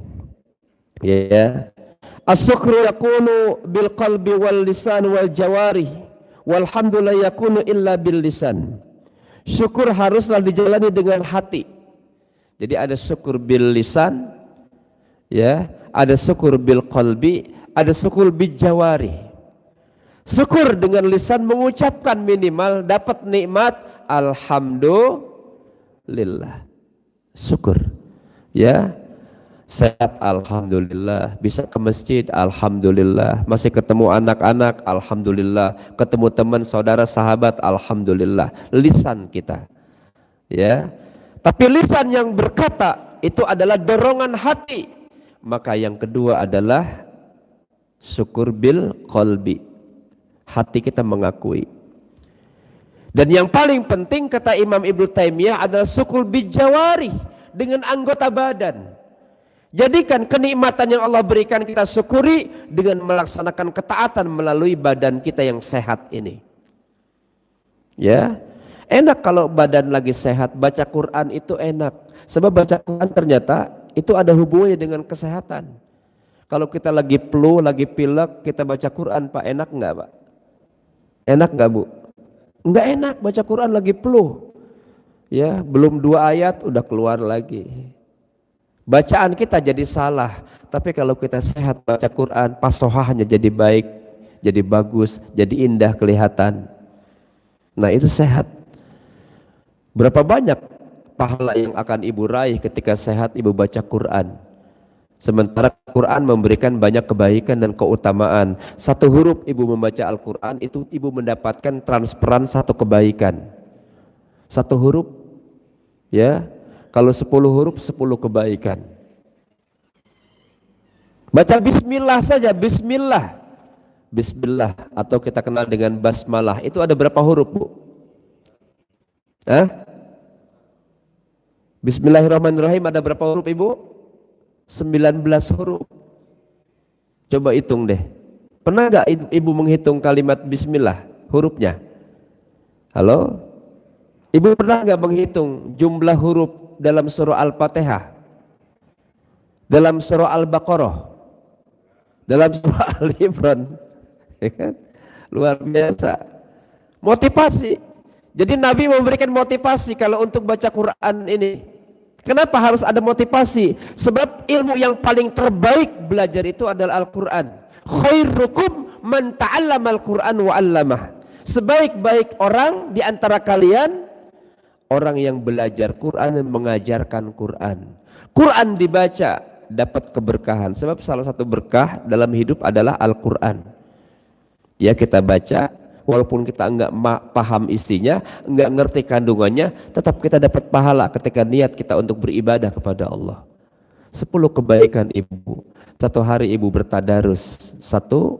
ya, as-syukru yakunu bil qalbi wal lisan wal jawarih walhamdulillah yakunu illa bil lisan. Syukur haruslah dijalani dengan hati. Jadi ada syukur bil lisan, ya, ada syukur bil qalbi, ada syukur bil jawari. Syukur dengan lisan mengucapkan minimal dapat nikmat alhamdulillah. Syukur, ya. Sehat alhamdulillah, bisa ke masjid alhamdulillah, masih ketemu anak-anak alhamdulillah, ketemu teman saudara sahabat alhamdulillah. Lisan kita, ya. Tapi lisan yang berkata itu adalah dorongan hati. Maka yang kedua adalah Syukur bil qalbi, hati kita mengakui. Dan yang paling penting kata Imam Ibnu Taimiyah adalah syukur bil jawari, dengan anggota badan. Jadikan kenikmatan yang Allah berikan kita syukuri dengan melaksanakan ketaatan melalui badan kita yang sehat ini. Ya, enak kalau badan lagi sehat, baca Quran itu enak. Sebab baca Quran ternyata itu ada hubungannya dengan kesehatan. Kalau kita lagi flu, lagi pilek, kita baca Quran, Pak, enak nggak, Pak? Enak nggak, Bu? Nggak enak baca Quran lagi flu. Ya, belum 2 ayat udah keluar lagi. Bacaan kita jadi salah. Tapi kalau kita sehat baca Quran, pasohahnya jadi baik, jadi bagus, jadi indah kelihatan. Nah, itu sehat. Berapa banyak pahala yang akan ibu raih ketika sehat ibu baca Quran. Sementara Quran memberikan banyak kebaikan dan keutamaan. 1 huruf ibu membaca Al-Quran itu ibu mendapatkan transferan 1 kebaikan. 1 huruf, ya. Kalau 10 huruf 10 kebaikan. Baca bismillah saja, bismillah. Bismillah atau kita kenal dengan basmalah. Itu ada berapa huruf, Bu? Hah? Bismillahirrahmanirrahim ada berapa huruf, Ibu? 19 huruf. Coba hitung deh. Pernah gak ibu menghitung kalimat bismillah hurufnya? Halo? Ibu pernah gak menghitung jumlah huruf dalam surah Al-Fatihah, dalam surah Al-Baqarah, dalam surah Al-Imran? Ya kan? Luar biasa. Motivasi. Jadi Nabi memberikan motivasi kalau untuk baca Quran ini. Kenapa harus ada motivasi? Sebab ilmu yang paling terbaik belajar itu adalah Al-Quran. Khairukum man ta'allama Al-Quran wa 'allamah. Sebaik-baik orang di antara kalian orang yang belajar Quran dan mengajarkan Quran. Quran dibaca dapat keberkahan. Sebab salah satu berkah dalam hidup adalah Al-Quran. Ya, kita baca walaupun kita enggak paham isinya, enggak ngerti kandungannya, tetap kita dapat pahala ketika niat kita untuk beribadah kepada Allah. 10 kebaikan ibu. 1 hari ibu bertadarus 1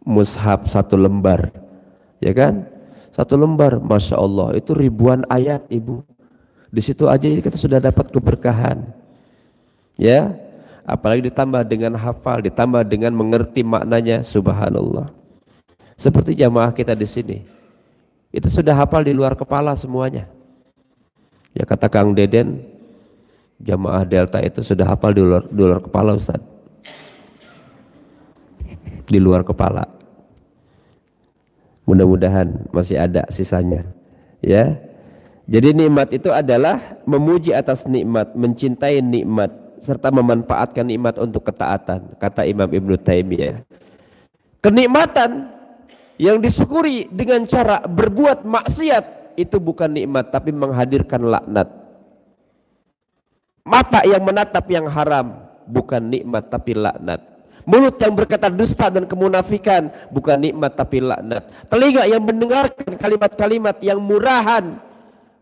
mushaf 1 lembar. Ya kan? 1 lembar, Masya Allah, itu ribuan ayat, ibu. Di situ aja kita sudah dapat keberkahan. Ya, apalagi ditambah dengan hafal, ditambah dengan mengerti maknanya, subhanallah. Seperti jamaah kita di sini, itu sudah hafal di luar kepala semuanya. Ya, kata Kang Deden, jamaah Delta itu sudah hafal di luar kepala, Ustaz. Di luar kepala. Mudah-mudahan masih ada sisanya, ya. Jadi nikmat itu adalah memuji atas nikmat, mencintai nikmat, serta memanfaatkan nikmat untuk ketaatan, kata Imam Ibnu Taimiyah. Kenikmatan yang disyukuri dengan cara berbuat maksiat itu bukan nikmat, tapi menghadirkan laknat. Mata yang menatap yang haram bukan nikmat, tapi laknat. Mulut yang berkata dusta dan kemunafikan bukan nikmat, tapi laknat. Telinga yang mendengarkan kalimat-kalimat yang murahan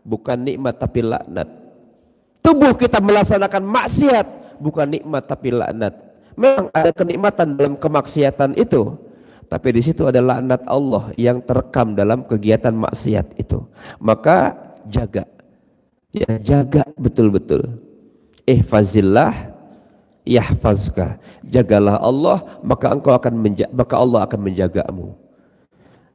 bukan nikmat, tapi laknat. Tubuh kita melaksanakan maksiat bukan nikmat, tapi laknat. Memang ada kenikmatan dalam kemaksiatan itu, tapi di situ ada laknat Allah yang terekam dalam kegiatan maksiat itu. Maka jaga, ya, jaga betul-betul. Ihfazillah yahfazka, jagalah Allah maka Allah akan menjagamu.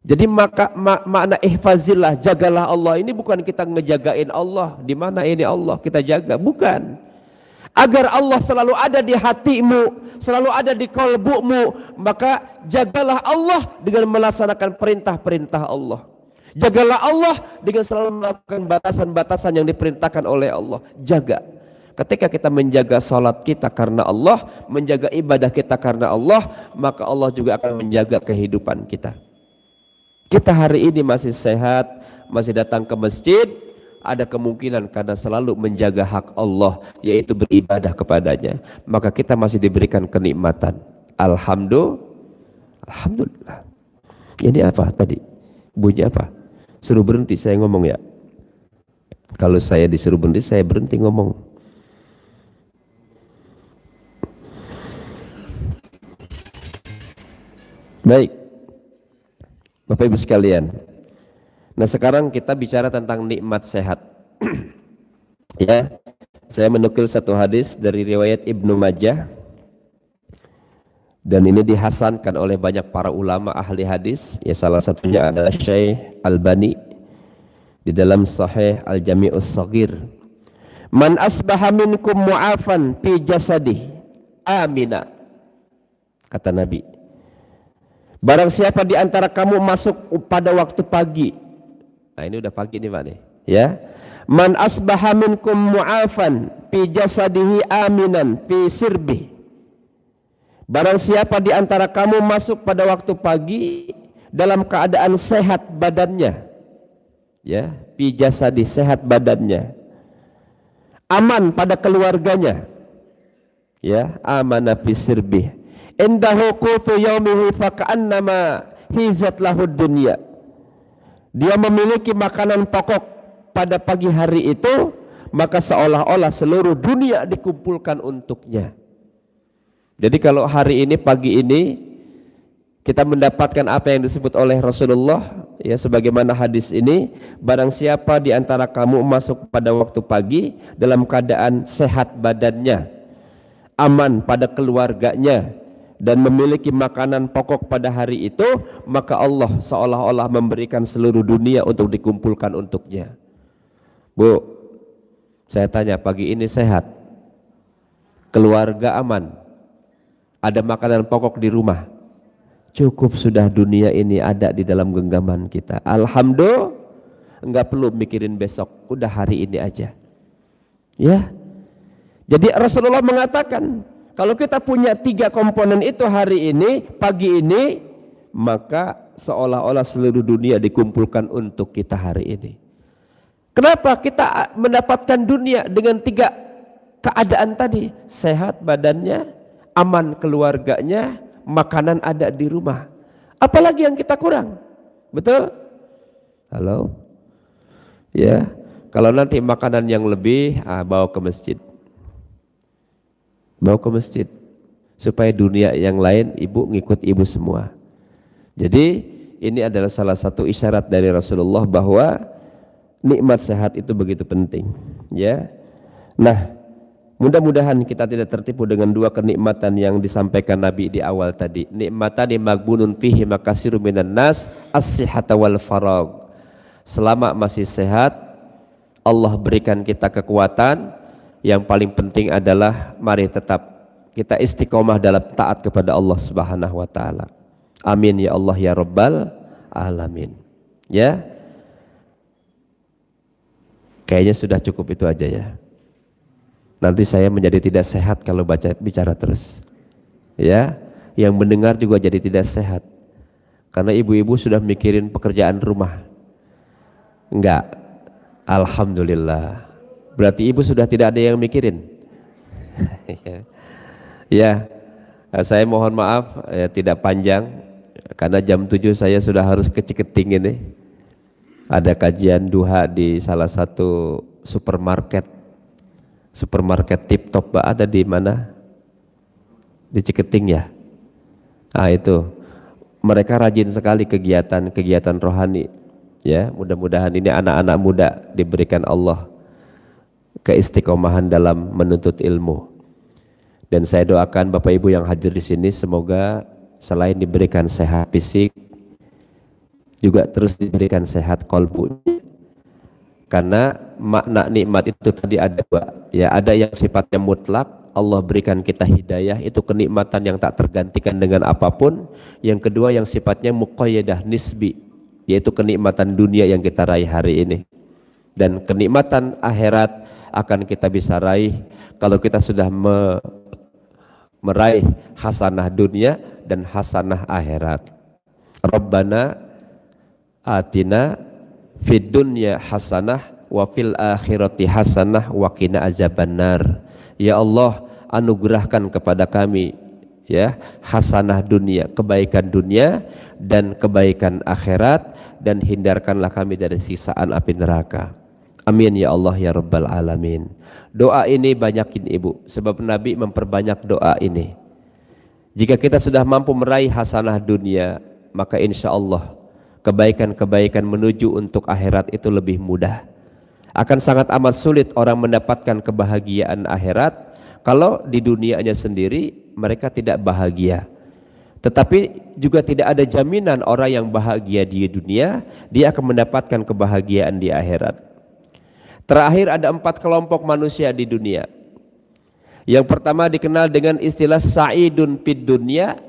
Jadi makna ihfazillah, jagalah Allah ini bukan kita ngejagain Allah, di mana ini Allah kita jaga, bukan. Agar Allah selalu ada di hatimu, selalu ada di kalbumu, maka jagalah Allah dengan melaksanakan perintah-perintah Allah. Jagalah Allah dengan selalu melakukan batasan-batasan yang diperintahkan oleh Allah. Jaga. Ketika kita menjaga salat kita karena Allah, menjaga ibadah kita karena Allah, maka Allah juga akan menjaga kehidupan kita. Kita hari ini masih sehat, masih datang ke masjid, ada kemungkinan karena selalu menjaga hak Allah, yaitu beribadah kepadanya, maka kita masih diberikan kenikmatan. Alhamdulillah. Ini apa tadi? Bunyi apa? Suruh berhenti saya ngomong, ya. Kalau saya disuruh berhenti, saya berhenti ngomong. Baik, Bapak Ibu sekalian. Nah, sekarang kita bicara tentang nikmat sehat. Ya, saya menukil satu hadis dari riwayat Ibnu Majah, dan ini dihasankan oleh banyak para ulama ahli hadis. Ya, salah satunya adalah Syekh Albani di dalam Sahih Al-Jami'us Shaghir. Man asbaha minkum mu'afan fi jasadih amina, kata Nabi, barang siapa di antara kamu masuk pada waktu pagi. Nah, ini udah pagi nih Pak nih, ya. Man asbaha minkum mu'afan fi jasadihi aminan fi sirbih, barang siapa di antara kamu masuk pada waktu pagi dalam keadaan sehat badannya, ya, fi jasadi, sehat badannya, aman pada keluarganya, ya, amana fi sirbih, indahu qutu yaumihi faka'annama hizat lahud dunya, dia memiliki makanan pokok pada pagi hari itu, maka seolah-olah seluruh dunia dikumpulkan untuknya. Jadi kalau hari ini, pagi ini, kita mendapatkan apa yang disebut oleh Rasulullah, ya, sebagaimana hadis ini, barang siapa di antara kamu masuk pada waktu pagi dalam keadaan sehat badannya, aman pada keluarganya, dan memiliki makanan pokok pada hari itu, maka Allah seolah-olah memberikan seluruh dunia untuk dikumpulkan untuknya. Bu, saya tanya, pagi ini sehat, keluarga aman, ada makanan pokok di rumah, cukup sudah dunia ini ada di dalam genggaman kita. Alhamdulillah, enggak perlu mikirin besok, udah hari ini aja. Ya. Jadi Rasulullah mengatakan, kalau kita punya 3 komponen itu hari ini, pagi ini, maka seolah-olah seluruh dunia dikumpulkan untuk kita hari ini. Kenapa kita mendapatkan dunia dengan 3 keadaan tadi? Sehat badannya, aman keluarganya, makanan ada di rumah. Apalagi yang kita kurang? Betul? Halo? Ya, kalau nanti makanan yang lebih, bawa ke masjid. Bawa ke masjid supaya dunia yang lain ibu ngikut ibu semua. Jadi ini adalah salah satu isyarat dari Rasulullah bahwa nikmat sehat itu begitu penting, ya. Nah, mudah-mudahan kita tidak tertipu dengan 2 kenikmatan yang disampaikan Nabi di awal tadi. Nikmatani magbunun fihi makasiru minan nas, as-sihhata wal faragh. Selama masih sehat, Allah berikan kita kekuatan. Yang paling penting adalah mari tetap kita istiqomah dalam taat kepada Allah Subhanahu wa taala. Amin ya Allah ya Rabbal alamin. Ya. Kayaknya sudah cukup itu aja ya. Nanti saya menjadi tidak sehat kalau bicara terus. Ya, yang mendengar juga jadi tidak sehat. Karena ibu-ibu sudah mikirin pekerjaan rumah. Enggak. Alhamdulillah. Berarti ibu sudah tidak ada yang mikirin. Ya, saya mohon maaf ya, tidak panjang karena jam 7 saya sudah harus ke Ciketing ini. Ada kajian duha di salah satu supermarket Tip Top. Ada di mana? Di Ciketing ya. Nah itu mereka rajin sekali kegiatan rohani. Ya, mudah-mudahan ini anak-anak muda diberikan Allah keistiqomahan dalam menuntut ilmu. Dan saya doakan Bapak Ibu yang hadir di sini semoga selain diberikan sehat fisik juga terus diberikan sehat kolbu. Karena makna nikmat itu tadi ada 2. Ya, ada yang sifatnya mutlak, Allah berikan kita hidayah, itu kenikmatan yang tak tergantikan dengan apapun. Yang kedua yang sifatnya muqayyadah nisbi, yaitu kenikmatan dunia yang kita raih hari ini. Dan kenikmatan akhirat akan kita bisa raih kalau kita sudah meraih hasanah dunia dan hasanah akhirat. Rabbana atina fid dunya hasanah wa fil akhirati hasanah wa qina azabannar. Ya Allah, anugerahkan kepada kami ya hasanah dunia, kebaikan dunia dan kebaikan akhirat, dan hindarkanlah kami dari siksaan api neraka. Amin ya Allah ya Rabbal alamin. Doa ini banyakin ibu, sebab Nabi memperbanyak doa ini. Jika kita sudah mampu meraih hasanah dunia, maka insya Allah kebaikan-kebaikan menuju untuk akhirat itu lebih mudah. Akan sangat amat sulit orang mendapatkan kebahagiaan akhirat kalau di dunianya sendiri mereka tidak bahagia. Tetapi juga tidak ada jaminan orang yang bahagia di dunia dia akan mendapatkan kebahagiaan di akhirat. Terakhir ada 4 kelompok manusia di dunia. Yang pertama dikenal dengan istilah sa'idun fid dunya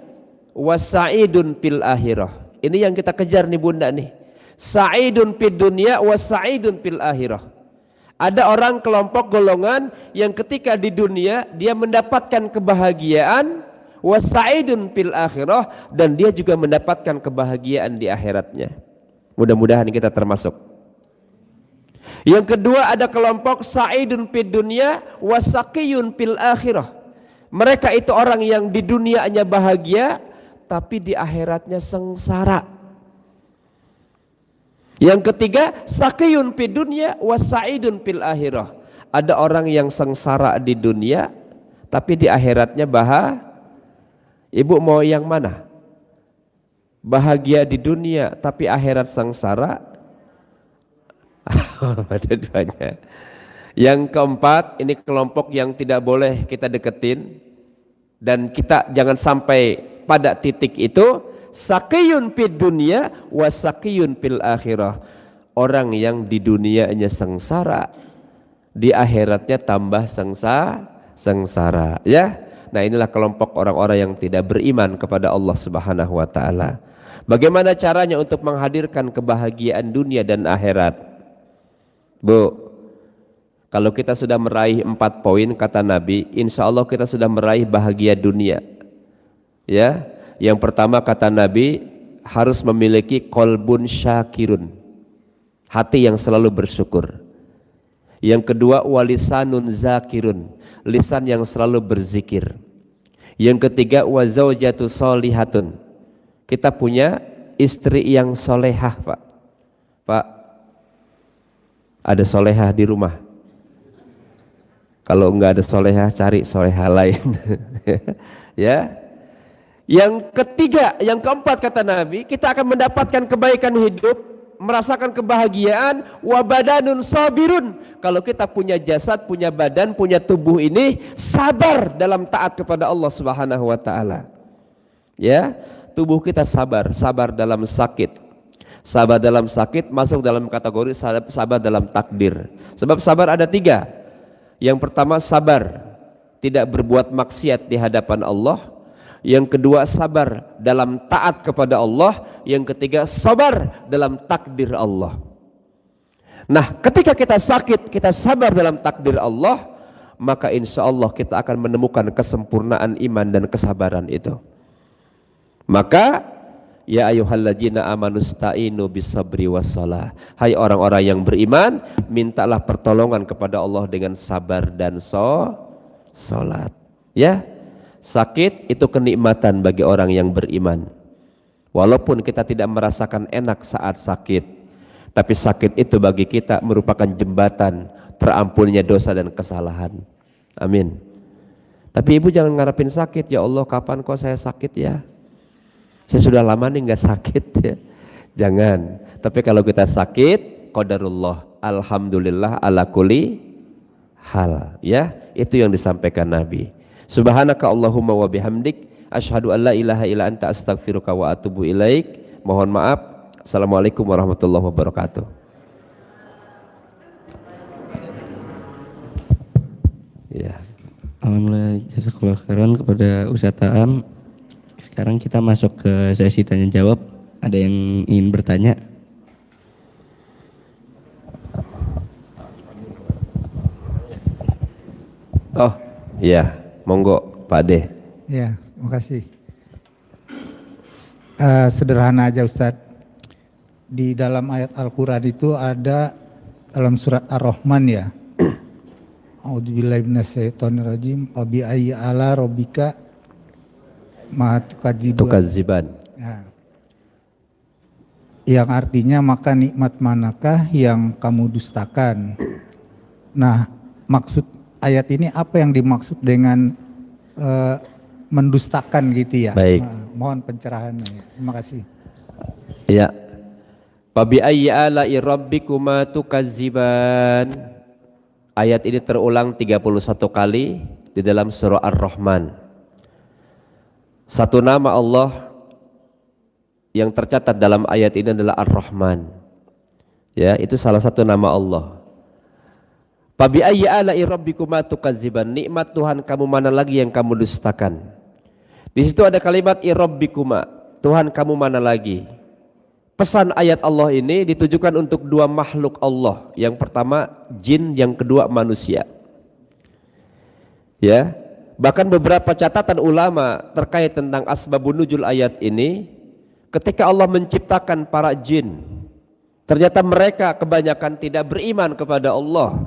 wa sa'idun fil akhirah. Ini yang kita kejar nih bunda nih. Sa'idun fid dunya wa sa'idun fil akhirah. Ada orang kelompok golongan yang ketika di dunia dia mendapatkan kebahagiaan wa sa'idun fil akhirah, dan dia juga mendapatkan kebahagiaan di akhiratnya. Mudah-mudahan kita termasuk. Yang kedua ada kelompok sa'idun fid dunya wa saqiyun fil akhirah. Mereka itu orang yang di dunianya bahagia tapi di akhiratnya sengsara. Yang ketiga saqiyun fid dunya wa sa'idun fil akhirah. Ada orang yang sengsara di dunia tapi di akhiratnya bahagia. Ibu mau yang mana? Bahagia di dunia tapi akhirat sengsara? Ada duanya. Yang keempat, ini kelompok yang tidak boleh kita deketin dan kita jangan sampai pada titik itu. Saqiyun fid dunya wa saqiyun fil akhirah. Orang yang di dunianya sengsara, di akhiratnya tambah sengsara, ya. Nah, inilah kelompok orang-orang yang tidak beriman kepada Allah Subhanahu wa taala. Bagaimana caranya untuk menghadirkan kebahagiaan dunia dan akhirat? Bu, kalau kita sudah meraih 4 poin kata Nabi, insya Allah kita sudah meraih bahagia dunia. Ya, yang pertama kata Nabi harus memiliki qalbun syakirun, hati yang selalu bersyukur. Yang kedua walisanun zakirun, lisan yang selalu berzikir. Yang ketiga wa zaujatu sholihatun, kita punya istri yang solehah. Pak, ada solehah di rumah? Kalau enggak ada solehah, cari solehah lain. Ya. Yang ketiga, yang keempat kata Nabi, kita akan mendapatkan kebaikan hidup, merasakan kebahagiaan, wa badanun sabirun. Kalau kita punya jasad, punya badan, punya tubuh ini sabar dalam taat kepada Allah Subhanahu wa taala. Ya, tubuh kita sabar, sabar dalam sakit. Sabar dalam sakit masuk dalam kategori sabar dalam takdir. Sebab sabar ada 3. Yang pertama sabar tidak berbuat maksiat di hadapan Allah. Yang kedua sabar dalam taat kepada Allah. Yang ketiga sabar dalam takdir Allah. Nah, ketika kita sakit, kita sabar dalam takdir Allah, maka insya Allah kita akan menemukan kesempurnaan iman dan kesabaran itu. Maka ya ayyuhalladzina amanusta'inu bisabri wassalah. Hai orang-orang yang beriman, mintalah pertolongan kepada Allah dengan sabar dan salat. Ya, sakit itu kenikmatan bagi orang yang beriman. Walaupun kita tidak merasakan enak saat sakit, tapi sakit itu bagi kita merupakan jembatan terampuninya dosa dan kesalahan. Amin. Tapi ibu jangan ngarepin sakit, ya Allah kapan kok saya sakit ya? Saya sudah lama nih nggak sakit ya. Jangan. Tapi kalau kita sakit, qadarullah, alhamdulillah ala kulli hal. Ya, itu yang disampaikan Nabi. Subhanaka Allahumma wa bihamdik, asyhadu an la ilaha illa anta astaghfiruka wa atubu ilaik. Mohon maaf. Assalamualaikum warahmatullahi wabarakatuh. Ya. Alhamdulillah, jazakallahu khairan kepada Ustaz Taam. Sekarang kita masuk ke sesi tanya jawab. Ada yang ingin bertanya? Oh, iya, monggo Pak De. Ya, terima kasih. Sederhana aja Ustadz. Di dalam ayat Al-Quran itu ada dalam surat Ar-Rahman ya. A'udzubillahi minasyaitonirrajim. Wa bi ayyi ala rabbika ma tukadziban. Ya. Yang artinya maka nikmat manakah yang kamu dustakan. Nah, maksud ayat ini apa yang dimaksud dengan mendustakan gitu ya. Baik. Mohon pencerahannya. Terima kasih. Ya. Fabi ayyi ala'i rabbikuma tukazziban. Ayat ini terulang 31 kali di dalam surah Ar-Rahman. Satu nama Allah yang tercatat dalam ayat ini adalah Ar-Rahman. Ya, itu salah satu nama Allah. Fabi ayyi ala'i rabbikuma tukazziban. Nikmat Tuhan kamu mana lagi yang kamu dustakan? Di situ ada kalimat irabbikuma. Tuhan kamu mana lagi? Pesan ayat Allah ini ditujukan untuk dua makhluk Allah. Yang pertama jin, yang kedua manusia. Ya, bahkan beberapa catatan ulama terkait tentang asbabun nuzul ayat ini, ketika Allah menciptakan para jin, ternyata mereka kebanyakan tidak beriman kepada Allah.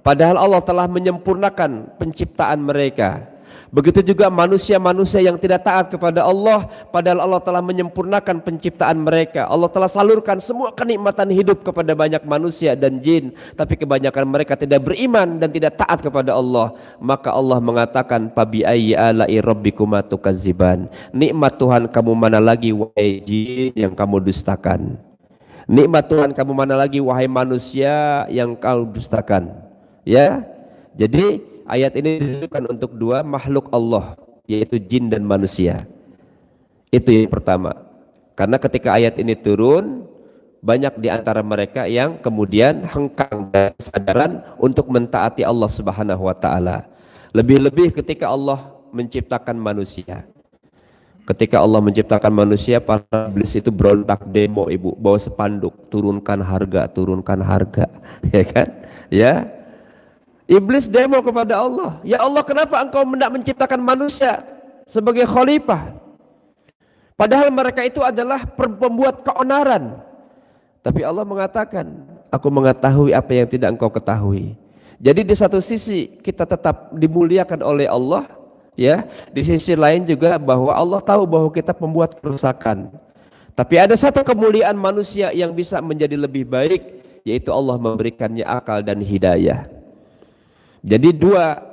Padahal Allah telah menyempurnakan penciptaan mereka. Begitu juga manusia-manusia yang tidak taat kepada Allah, padahal Allah telah menyempurnakan penciptaan mereka. Allah telah salurkan semua kenikmatan hidup kepada banyak manusia dan jin, tapi kebanyakan mereka tidak beriman dan tidak taat kepada Allah. Maka Allah mengatakan, fabi ayyi ala'i rabbikuma tukazziban. Nikmat Tuhan kamu mana lagi wahai jin yang kamu dustakan? Nikmat Tuhan kamu mana lagi wahai manusia yang kau dustakan? Ya, jadi ayat ini ditujukan untuk dua makhluk Allah, yaitu jin dan manusia. Itu yang pertama. Karena ketika ayat ini turun, banyak di antara mereka yang kemudian hengkang dan kesadaran untuk mentaati Allah Subhanahu wa taala. Lebih-lebih ketika Allah menciptakan manusia. Ketika Allah menciptakan manusia, para iblis itu berontak demo, Ibu, bawa spanduk, turunkan harga, ya kan? Ya. Iblis demo kepada Allah, ya Allah, kenapa engkau hendak menciptakan manusia sebagai khalifah? Padahal mereka itu adalah pembuat keonaran. Tapi Allah mengatakan, aku mengetahui apa yang tidak engkau ketahui. Jadi di satu sisi kita tetap dimuliakan oleh Allah, ya. Di sisi lain juga bahwa Allah tahu bahwa kita pembuat kerusakan. Tapi ada satu kemuliaan manusia yang bisa menjadi lebih baik, yaitu Allah memberikannya akal dan hidayah. Jadi dua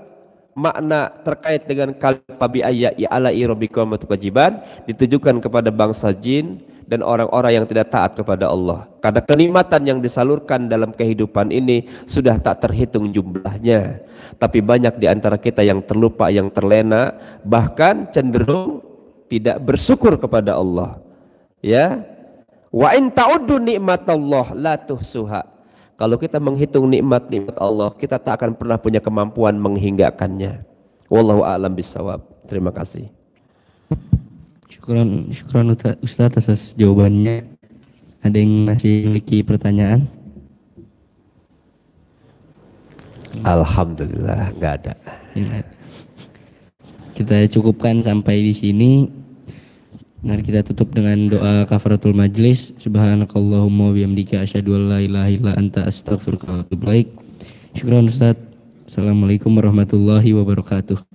makna terkait dengan kalimat fabi ayyi ala'i rabbikuma tukazziban ditujukan kepada bangsa jin dan orang-orang yang tidak taat kepada Allah. Karena kenikmatan yang disalurkan dalam kehidupan ini sudah tak terhitung jumlahnya. Tapi banyak di antara kita yang terlupa, yang terlena, bahkan cenderung tidak bersyukur kepada Allah. Ya. Wa in ta'uddu nikmatallah la tuhsuha. Kalau kita menghitung nikmat-nikmat Allah, kita tak akan pernah punya kemampuan menghinggakannya. Wallahu a'lam bishawab. Terima kasih. Syukran Ustaz atas jawabannya. Ada yang masih memiliki pertanyaan? Alhamdulillah, nggak ada. Ya, kita cukupkan sampai di sini. Mari kita tutup dengan doa kafaratul majlis. Subhanakallahumma wa bihamdika asyhadu an la ilaha illa anta astaghfiruka wa atubu ilaik. Syukran Ustaz. Assalamualaikum warahmatullahi wabarakatuh.